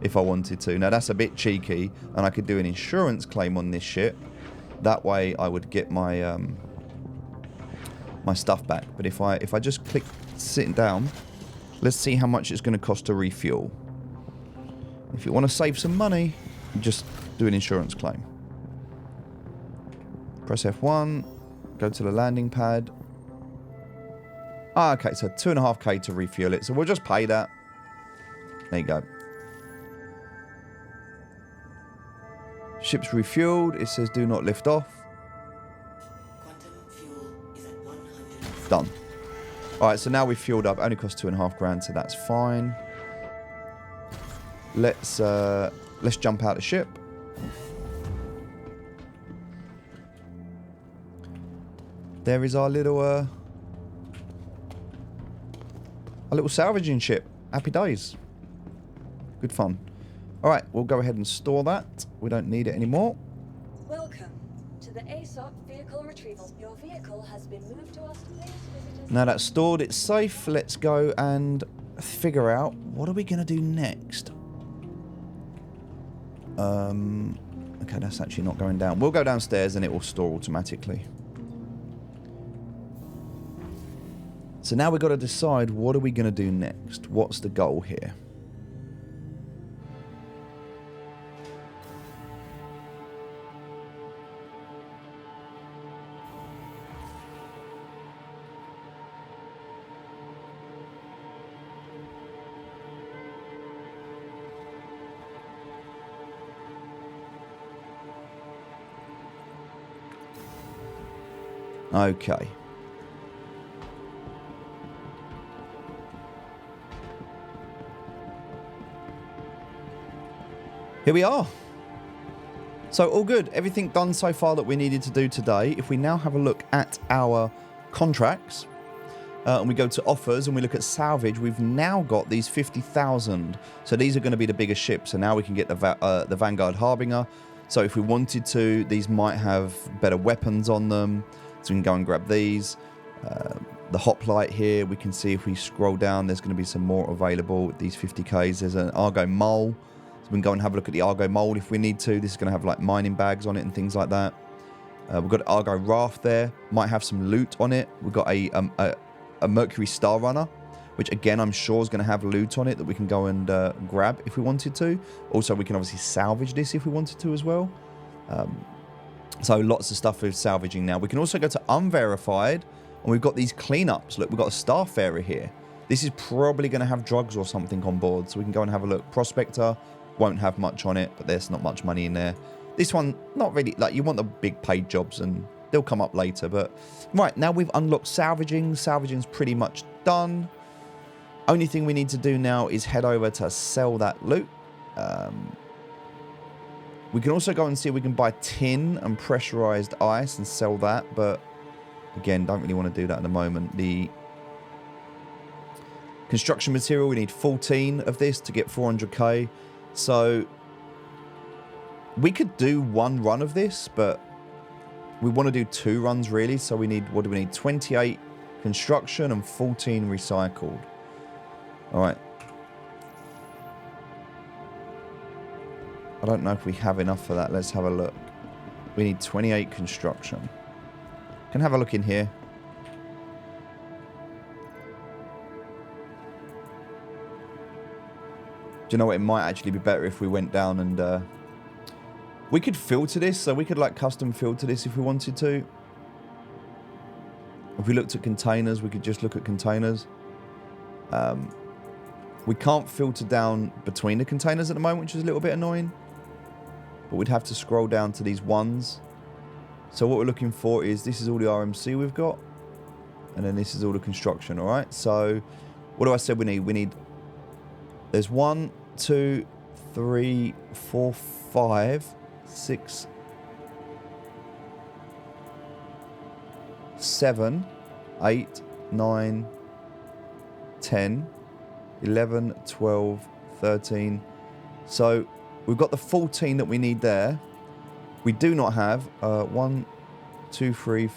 if I wanted to. Now that's a bit cheeky, and I could do an insurance claim on this ship. That way I would get my my stuff back. But if I just click sitting down, let's see how much it's going to cost to refuel. If you want to save some money, just do an insurance claim. Press F1, go to the landing pad. Ah, okay, so 2.5k to refuel it. So we'll just pay that. There you go. Ship's refueled. It says do not lift off.
Quantum fuel is at 100%.
Done. Alright, so now we've fueled up. It only costs 2.5 grand, so that's fine. Let's jump out the ship. There is our little salvaging ship. Happy days. Good fun. Alright, we'll go ahead and store that. We don't need it anymore.
Welcome to the ASOP vehicle retrieval. Your vehicle has been moved to us. Please visit us.
Now that's stored, it's safe. Let's go and figure out what are we going to do next. Okay, that's actually not going down. We'll go downstairs and it will store automatically. So now we've got to decide what are we going to do next. What's the goal here? Okay. Here we are. So all good. Everything done so far that we needed to do today. If we now have a look at our contracts and we go to offers and we look at salvage, we've now got these 50,000. So these are going to be the biggest ships. So now we can get the Vanguard Harbinger. So if we wanted to, these might have better weapons on them. So we can go and grab these. The hoplite here, we can see if we scroll down, there's going to be some more available with these 50Ks. There's an Argo Mole. So we can go and have a look at the Argo Mole if we need to. This is going to have like mining bags on it and things like that. We've got Argo Raft there. Might have some loot on it. We've got a Mercury Star Runner, which again I'm sure is going to have loot on it that we can go and grab if we wanted to. Also, we can obviously salvage this if we wanted to as well. So lots of stuff with salvaging now. We can also go to unverified, and we've got these cleanups. Look, we've got a Starfarer here. This is probably going to have drugs or something on board, so we can go and have a look. Prospector won't have much on it, but there's not much money in there. This one, not really. Like, you want the big paid jobs, and they'll come up later. But right now we've unlocked salvaging. Salvaging's pretty much done. Only thing we need to do now is head over to sell that loot. We can also go and see if we can buy tin and pressurized ice and sell that, but again, don't really want to do that at the moment. The construction material, we need 14 of this to get 400k. So we could do one run of this, but we want to do 2 runs really. So we need, what do we need? 28 construction and 14 recycled. All right. I don't know if we have enough for that. Let's have a look. We need 28 construction. Can have a look in here. Do you know what? It might actually be better if we went down and we could filter this. So we could like custom filter this if we wanted to. If we looked at containers, we could just look at containers. We can't filter down between the containers at the moment, which is a little bit annoying. But we'd have to scroll down to these ones. So what we're looking for is, this is all the RMC we've got. And then this is all the construction, all right? So what do I say we need? We need, there's 1, 2, 3, 4, 5, 6, 7, 8, 9, 10, 11, 12, 13. So we've got the 14 that we need there. We do not have 1, 2, 3.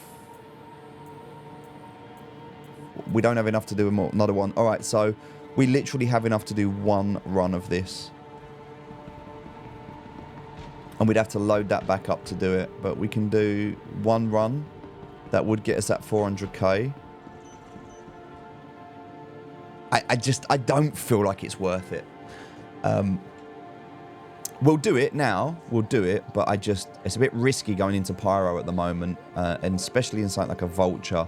We don't have enough to do another one. All right, so we literally have enough to do 1 run of this. And we'd have to load that back up to do it. But we can do 1 run. That would get us that 400k. I don't feel like it's worth it. We'll do it now. We'll do it, but it's a bit risky going into Pyro at the moment, and especially in something like a Vulture.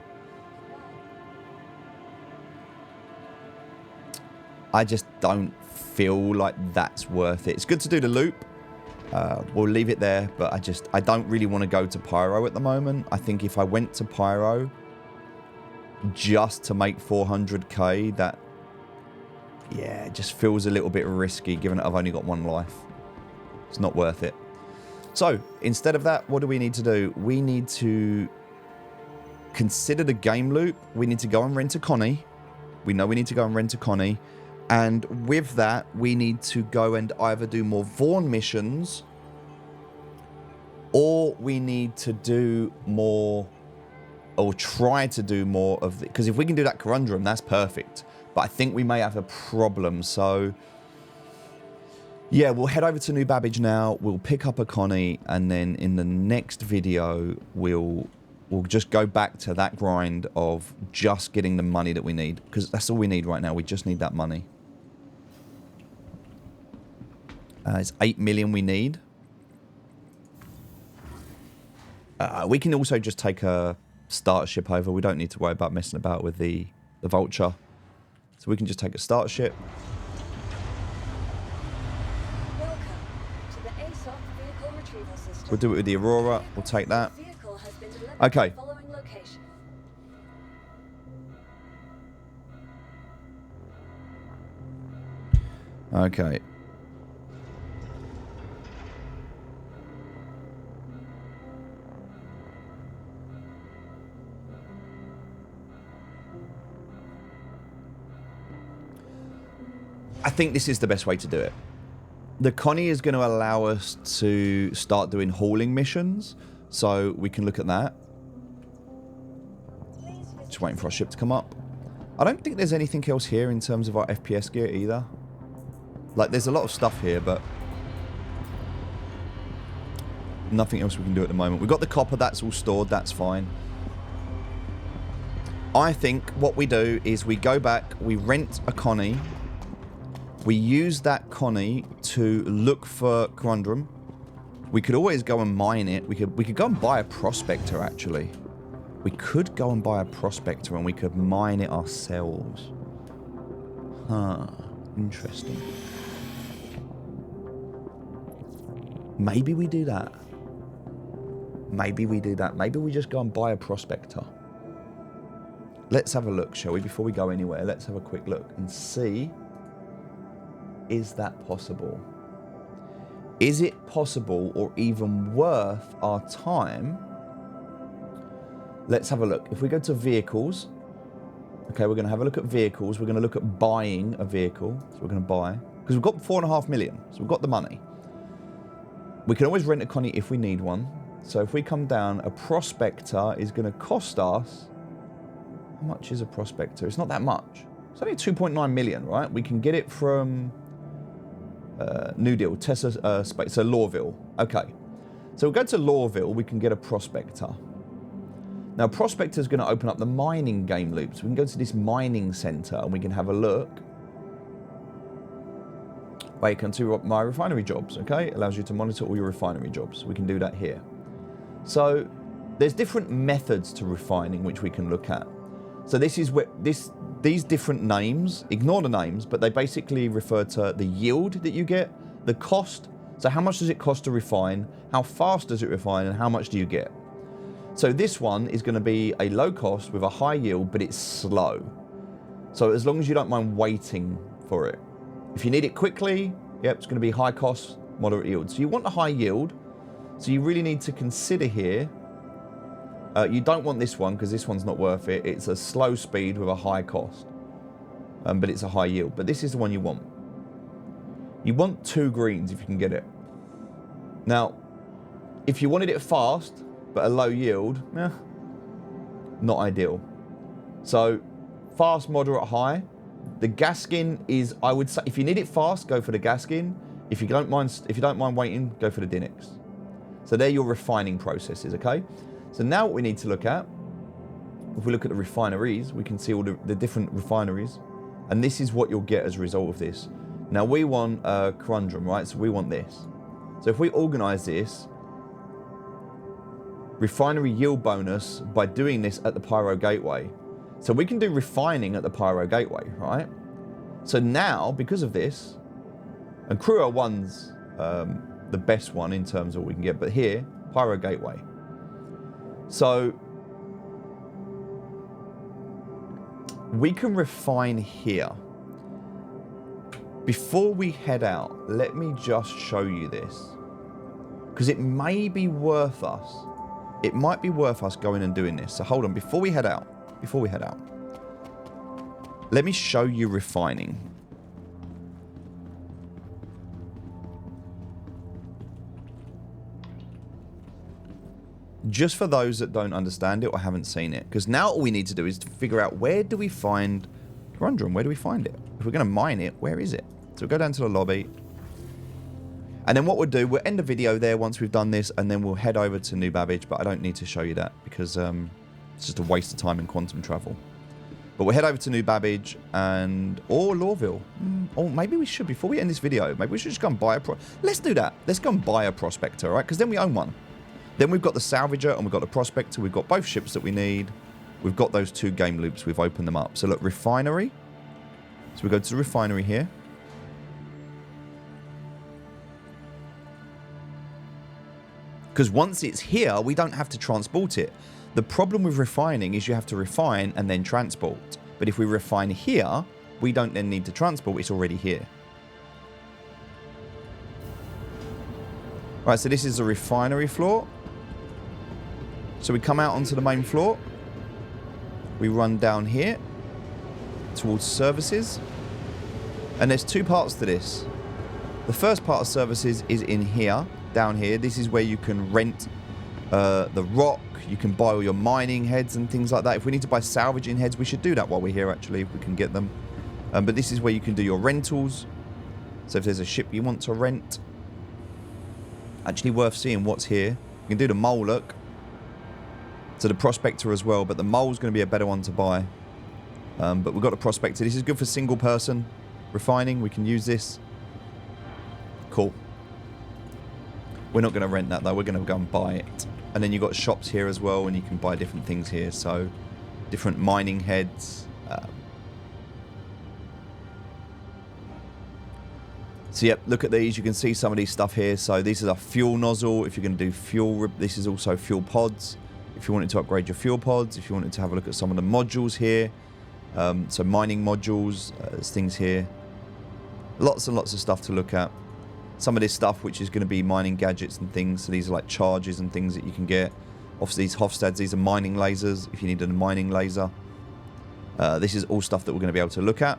I just don't feel like that's worth it. It's good to do the loop. We'll leave it there, but I don't really want to go to Pyro at the moment. I think if I went to Pyro just to make 400k, that, yeah, it just feels a little bit risky given that I've only got 1 life. It's not worth it. So instead of that, what do we need to do? We need to consider the game loop. We need to go and rent a Connie. We know we need to go and rent a Connie. And with that, we need to go and either do more Vaughn missions, or we need to do more, or try to do more of the, because if we can do that Conundrum, that's perfect. But I think we may have a problem. So yeah, we'll head over to New Babbage now. We'll pick up a Connie, and then in the next video, we'll just go back to that grind of just getting the money that we need, because that's all we need right now. We just need that money. It's 8 million we need. We can also just take a starter ship over. We don't need to worry about messing about with the Vulture. So we can just take a starter ship.
Welcome to the ASOP vehicle retrieval system.
We'll do it with the Aurora. We'll take that.
Vehicle has been delivered
Okay.
to the following location.
Okay. I think this is the best way to do it. The Connie is going to allow us to start doing hauling missions, so we can look at that. Just waiting for our ship to come up. I don't think there's anything else here in terms of our FPS gear either. Like, there's a lot of stuff here, but Nothing else we can do at the moment. We've got the copper, that's all stored, that's fine. I think what we do is we go back, we rent a Connie, we use that Connie to look for Corundum. We could always go and mine it. We could go and buy a prospector, actually. We could go and buy a prospector and we could mine it ourselves. Huh. Interesting. Maybe we do that. Maybe we do that. Maybe we just go and buy a prospector. Let's have a look, shall we? Before we go anywhere, let's have a quick look and see, is that possible? Is it possible or even worth our time? Let's have a look. If we go to vehicles, okay, we're going to have a look at vehicles. We're going to look at buying a vehicle. So we're going to buy, because we've got 4.5 million. So we've got the money. We can always rent a Connie if we need one. So if we come down, a prospector is going to cost us, how much is a prospector? It's not that much. It's only 2.9 million, right? We can get it from New Deal, Tessa Space, so Lawville. Okay. So we'll go to Lawville, we can get a prospector. Now, prospector is going to open up the mining game loops. We can go to this mining center and we can have a look. Wait, to my refinery jobs, okay? It allows you to monitor all your refinery jobs. We can do that here. So there's different methods to refining which we can look at. So this is where these different names, ignore the names, but they basically refer to the yield that you get, the cost. So how much does it cost to refine? How fast does it refine? And how much do you get? So this one is going to be a low cost with a high yield, but it's slow. So as long as you don't mind waiting for it. If you need it quickly, yep, it's going to be high cost, moderate yield. So you want a high yield. So you really need to consider here. You don't want this one because this one's not worth it. It's a slow speed with a high cost. But it's a high yield. But this is the one you want. You want 2 greens if you can get it. Now, if you wanted it fast, but a low yield, not ideal. So, fast, moderate, high. The Gaskin is, I would say, if you need it fast, go for the Gaskin. If you don't mind waiting, go for the Dinix. So they're your refining processes, okay? So now what we need to look at, if we look at the refineries, we can see all the different refineries. And this is what you'll get as a result of this. Now we want Corundum, right? So we want this. So if we organize this, refinery yield bonus by doing this at the Pyro Gateway. So we can do refining at the Pyro Gateway, right? So now, because of this, and Crua 1's the best one in terms of what we can get, but here, Pyro Gateway. So we can refine here. Before we head out, let me just show you this. Because it may be worth us. It might be worth us going and doing this. So hold on, before we head out, let me show you refining. Just for those that don't understand it or haven't seen it. Because now all we need to do is to figure out, where do we find Corundum? Where do we find it? If we're going to mine it, where is it? So we'll go down to the lobby. And then what we'll do, we'll end the video there once we've done this, and then we'll head over to New Babbage, but I don't need to show you that because it's just a waste of time in quantum travel. But we'll head over to New Babbage or Lawville. Or maybe we should, before we end this video, maybe we should just go and buy let's do that. Let's go and buy a prospector, right? Because then we own one. Then we've got the salvager and we've got the prospector. We've got both ships that we need. We've got those 2 game loops. We've opened them up. So look, refinery. So we go to the refinery here. Because once it's here, we don't have to transport it. The problem with refining is you have to refine and then transport. But if we refine here, we don't then need to transport. It's already here. Right, so this is the refinery floor. So we come out onto the main floor. We run down here towards services. And there's 2 parts to this. The first part of services is in here, down here. This is where you can rent the rock. You can buy all your mining heads and things like that. If we need to buy salvaging heads, we should do that while we're here, actually, if we can get them. But this is where you can do your rentals. So if there's a ship you want to rent, Actually worth seeing what's here. You can do the mole look. So the prospector as well, but the mole's going to be a better one to buy. But we've got the prospector. This is good for single person refining. We can use this. Cool. We're not going to rent that though. We're going to go and buy it. And then you've got shops here as well, and you can buy different things here. So different mining heads. So yep, look at these. You can see some of these stuff here. So this is a fuel nozzle. If you're going to do fuel, this is also fuel pods. If you wanted to upgrade your fuel pods, if you wanted to have a look at some of the modules here. So mining modules, there's things here. Lots and lots of stuff to look at. Some of this stuff which is going to be mining gadgets and things. So these are like charges and things that you can get. Off these Hofstads, these are mining lasers if you need a mining laser. This is all stuff that we're going to be able to look at.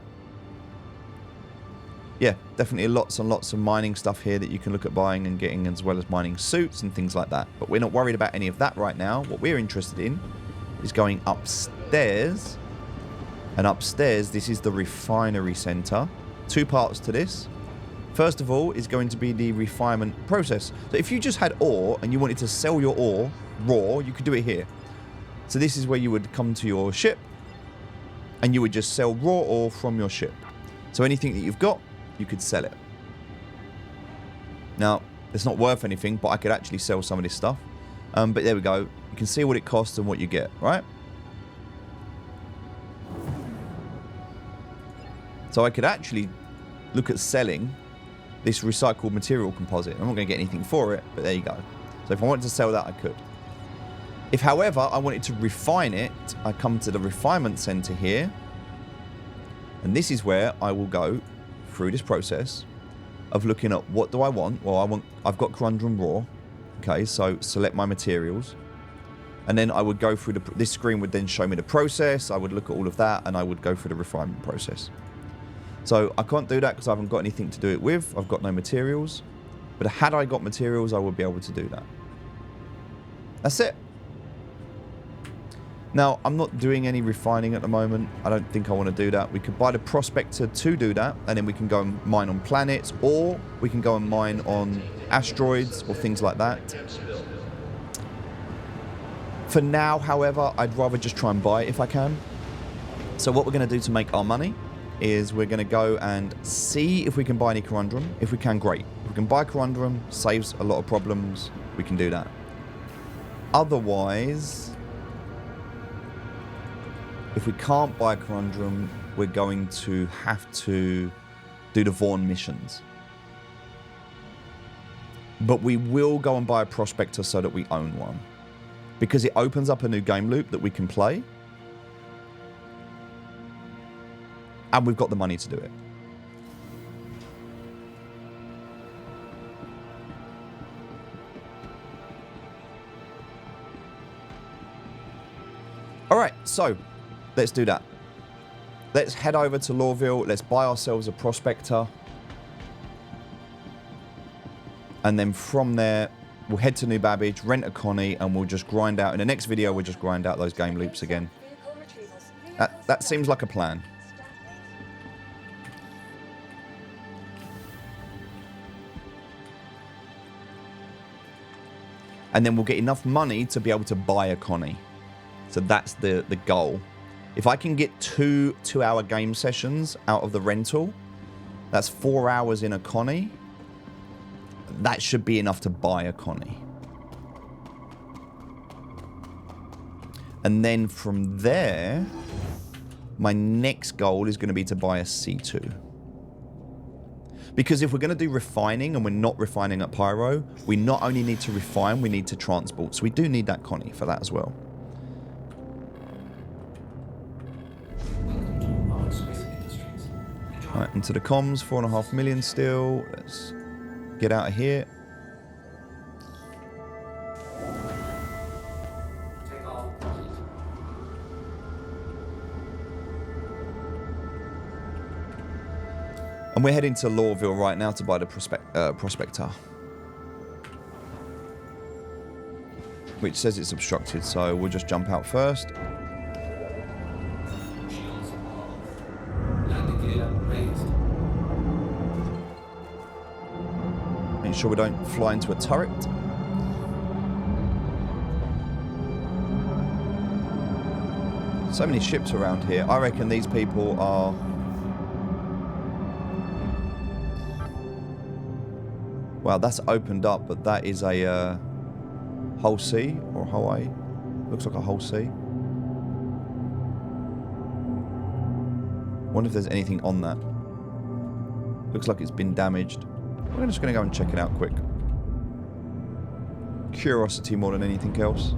Yeah, definitely lots and lots of mining stuff here that you can look at buying and getting, as well as mining suits and things like that. But we're not worried about any of that right now. What we're interested in is going upstairs. And upstairs, this is the refinery center. Two parts to this. First of all is going to be the refinement process. So if you just had ore and you wanted to sell your ore raw, you could do it here. So this is where you would come to your ship and you would just sell raw ore from your ship. So anything that you've got, you could sell it. Now, it's not worth anything, but I could actually sell some of this stuff. But there we go. You can see what it costs and what you get, right? So I could actually look at selling this recycled material composite. I'm not going to get anything for it, but there you go. So if I wanted to sell that, I could. If, however, I wanted to refine it, I come to the refinement center here. And this is where I will go through this process of looking at what do I want. Well, I've got Corundum raw. Okay, so select my materials. And then I would go through this screen would then show me the process. I would look at all of that and I would go through the refinement process. So I can't do that because I haven't got anything to do it with. I've got no materials. But had I got materials, I would be able to do that. That's it. Now, I'm not doing any refining at the moment. I don't think I want to do that. We could buy the prospector to do that, and then we can go and mine on planets, or we can go and mine on asteroids or things like that. For now, however, I'd rather just try and buy it if I can. So what we're going to do to make our money is we're going to go and see if we can buy any Corundum. If we can, great. If we can buy Corundum, saves a lot of problems, we can do that. Otherwise, if we can't buy Corundum, we're going to have to do the Vaughn missions. But we will go and buy a prospector so that we own one. Because it opens up a new game loop that we can play. And we've got the money to do it. Alright, so let's do that. Let's head over to Lawville. Let's buy ourselves a prospector. And then from there, we'll head to New Babbage, rent a Connie, and we'll just grind out. In the next video, we'll just grind out those game loops again. That seems like a plan. And then we'll get enough money to be able to buy a Connie. So that's the goal. If I can get two 2-hour game sessions out of the rental, that's 4 hours in a Connie. That should be enough to buy a Connie. And then from there, my next goal is going to be to buy a C2. Because if we're going to do refining and we're not refining at Pyro, we not only need to refine, we need to transport. So we do need that Connie for that as well. Right, into the comms, 4.5 million still. Let's get out of here. And we're heading to Lawville right now to buy the prospector. Which says it's obstructed, so we'll just jump out first. making sure we don't fly into a turret. So many ships around here. I reckon these people are... Wow, that's opened up, but that is a whole sea or Hawaii. Looks like a whole sea. Wonder if there's anything on that. Looks like it's been damaged. We're just going to go and check it out quick. Curiosity more than anything else.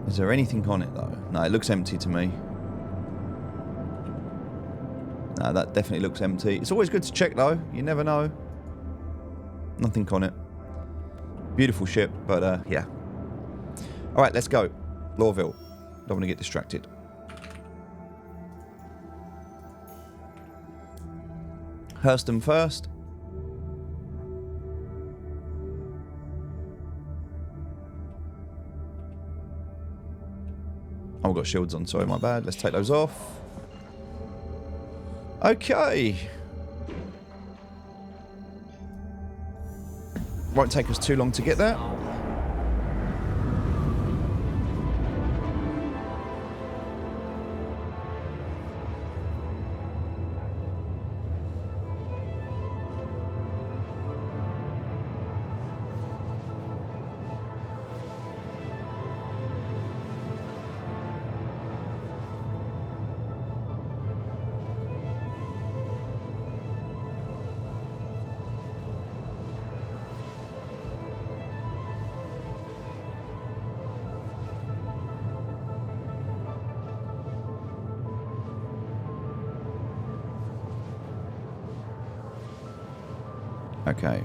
Is there anything on it though? No, it looks empty to me. No, that definitely looks empty. It's always good to check though. You never know. Nothing on it. Beautiful ship, but yeah. Alright, let's go. Lawville. Don't want to get distracted. Hurston first. Oh, we've got shields on. Sorry, my bad. Let's take those off. Okay. Won't take us too long to get there. Okay.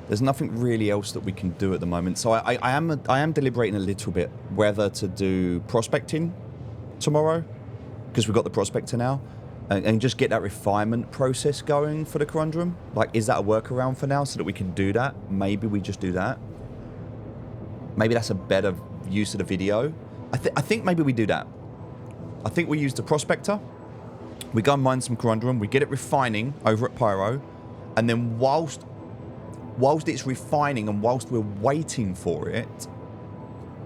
There's nothing really else that we can do at the moment. So I am deliberating a little bit whether to do prospecting tomorrow, because we've got the prospector now, and just get that refinement process going for the conundrum. Like, is that a workaround for now so that we can do that? Maybe we just do that. Maybe that's a better use of the video. I think maybe we do that. I think we use the prospector. We go and mine some conundrum. We get it refining over at Pyro, and then whilst it's refining and whilst we're waiting for it,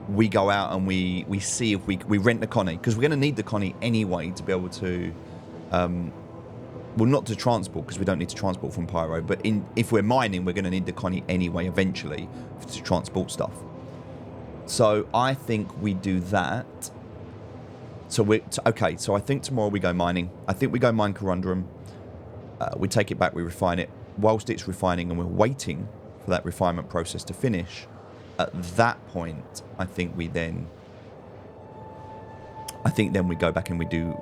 we go out and we see if we rent the Connie, because we're going to need the Connie anyway to be able to, well, not to transport, because we don't need to transport from Pyro, but if we're mining, we're going to need the Connie anyway eventually to transport stuff. So I think we do that. So okay, so I think tomorrow we go mining. I think we go mine Corundrum. We take it back, we refine it. Whilst it's refining and we're waiting for that refinement process to finish, at that point, I think then we go back and we do,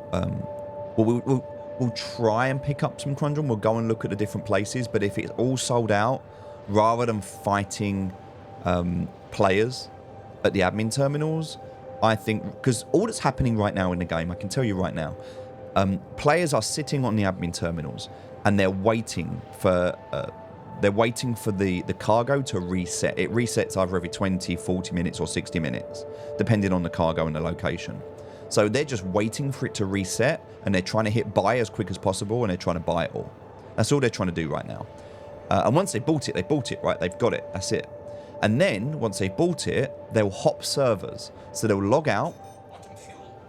we'll try and pick up some Conundrum. We'll go and look at the different places, but if it's all sold out, rather than fighting players at the admin terminals, I think, because all that's happening right now in the game, I can tell you right now, players are sitting on the admin terminals and they're waiting for the cargo to reset. It resets either every 20, 40 minutes or 60 minutes, depending on the cargo and the location. So they're just waiting for it to reset, and they're trying to hit buy as quick as possible, and they're trying to buy it all. That's all they're trying to do right now. And once they bought it, right? They've got it. That's it. And then, once they've bought it, they'll hop servers. So they'll log out.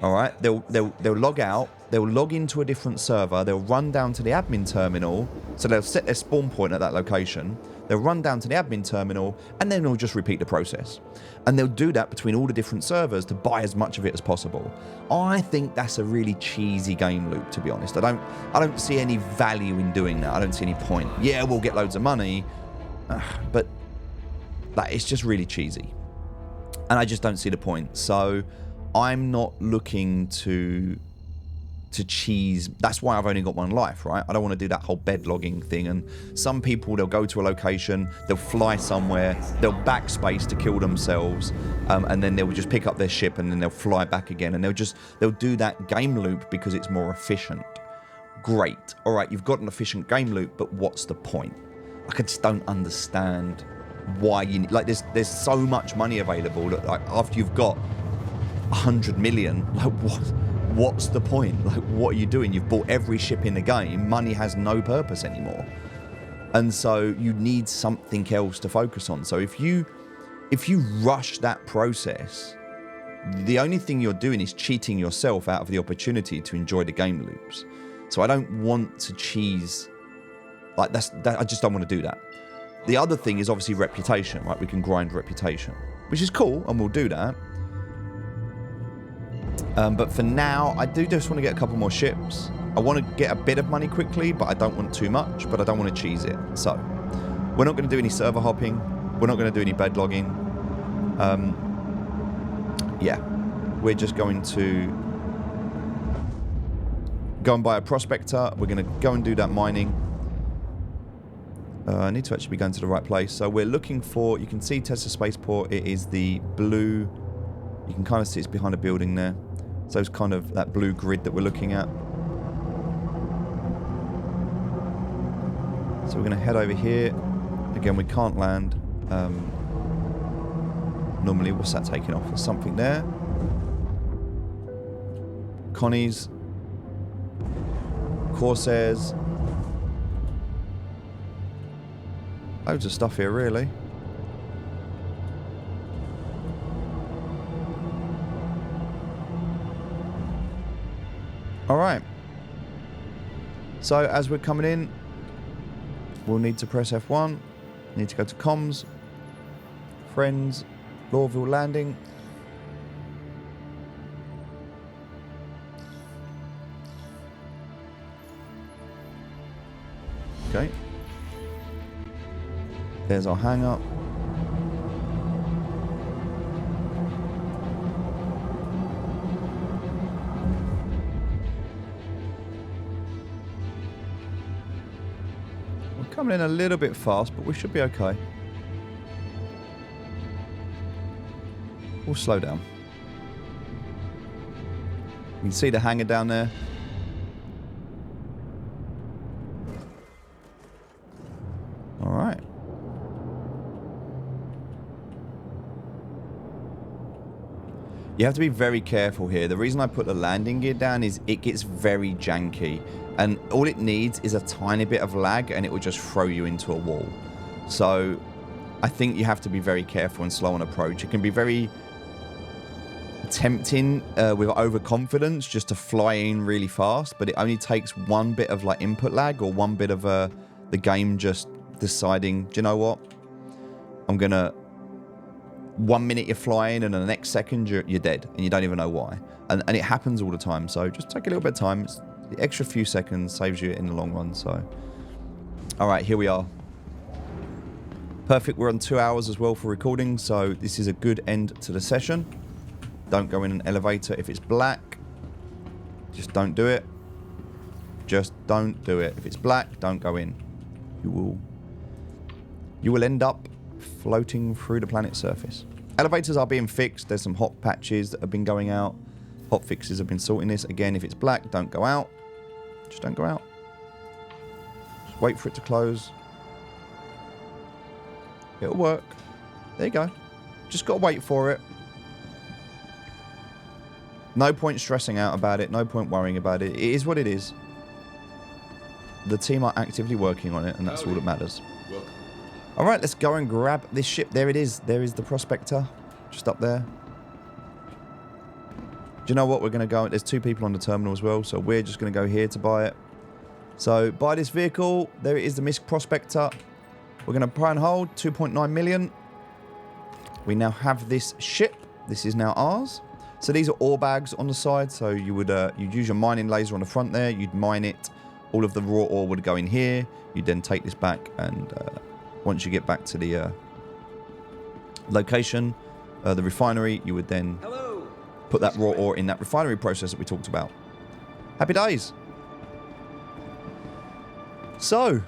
All right? They'll log out. They'll log into a different server. They'll run down to the admin terminal. So they'll set their spawn point at that location. They'll run down to the admin terminal, and then they'll just repeat the process. And they'll do that between all the different servers to buy as much of it as possible. I think that's a really cheesy game loop, to be honest. I don't see any value in doing that. I don't see any point. Yeah, we'll get loads of money, but it's just really cheesy. And I just don't see the point. So I'm not looking to cheese. That's why I've only got one life, right? I don't want to do that whole bed logging thing. And some people, they'll go to a location, they'll fly somewhere, they'll backspace to kill themselves, and then they'll just pick up their ship and then they'll fly back again, and they'll do that game loop because it's more efficient. Great. All right, you've got an efficient game loop, but what's the point? Like, I just don't understand why you need, like, there's so much money available that, like, after you've got 100 million, like, what's the point? Like, what are you doing? You've bought every ship in the game. Money has no purpose anymore. And so you need something else to focus on. So if you rush that process, the only thing you're doing is cheating yourself out of the opportunity to enjoy the game loops. So I don't want to cheese, like, I just don't want to do that. The other thing is obviously reputation, right? We can grind reputation, which is cool, and we'll do that. But for now, I do just want to get a couple more ships. I want to get a bit of money quickly, but I don't want too much, but I don't want to cheese it. So we're not going to do any server hopping. We're not going to do any bed logging. Yeah, we're just going to go and buy a prospector. We're going to go and do that mining. I need to actually be going to the right place. So we're looking for, you can see Tesla Spaceport. It is the blue, you can kind of see it's behind a building there. So it's kind of that blue grid that we're looking at. So we're going to head over here. Again, we can't land. Normally, what's that taking off? There's something there. Connie's. Corsairs. Loads of stuff here, really. Alright. So, as we're coming in, we'll need to press F1. Need to go to comms. Friends. Lawville landing. Okay. There's our hang-up. We're coming in a little bit fast, but we should be okay. We'll slow down. You can see the hangar down there. All right. You have to be very careful here. The reason I put the landing gear down is it gets very janky. And all it needs is a tiny bit of lag and it will just throw you into a wall. So I think you have to be very careful and slow on approach. It can be very tempting with overconfidence just to fly in really fast, but it only takes one bit of like input lag or one bit of the game just deciding, do you know what? I'm gonna 1 minute you're flying and the next second you're dead and you don't even know why. And it happens all the time. So just take a little bit of time. The extra few seconds saves you in the long run. So, all right, here we are. Perfect. We're on 2 hours as well for recording. So this is a good end to the session. Don't go in an elevator if it's black. Just don't do it. Just don't do it. If it's black, don't go in. You will end up floating through the planet's surface. Elevators are being fixed. There's some hot patches that have been going out. Hot fixes have been sorting this. Again, if it's black, don't go out. Just don't go out. Just wait for it to close. It'll work. There you go. Just got to wait for it. No point stressing out about it. No point worrying about it. It is what it is. The team are actively working on it, and that's all that matters.
Welcome.
All right, let's go and grab this ship. There it is. There is the Prospector, just up there. Do you know what? We're going to go... There's 2 people on the terminal as well, so we're just going to go here to buy it. So, buy this vehicle. There it is, the MISC Prospector. We're going to buy and hold 2.9 million. We now have this ship. This is now ours. So these are ore bags on the side. So you would you'd use your mining laser on the front there. You'd mine it. All of the raw ore would go in here. You'd then take this back, and once you get back to the location, the refinery, you would then put that raw ore in that refinery process that we talked about. Happy days. So,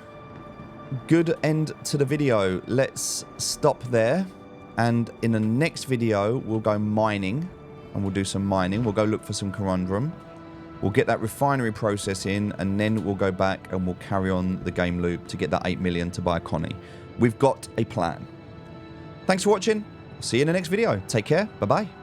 good end to the video. Let's stop there. And in the next video, we'll go mining. And we'll do some mining. We'll go look for some corundum. We'll get that refinery process in. And then we'll go back and we'll carry on the game loop to get that 8 million to buy a Connie. We've got a plan. Thanks for watching. See you in the next video. Take care. Bye-bye.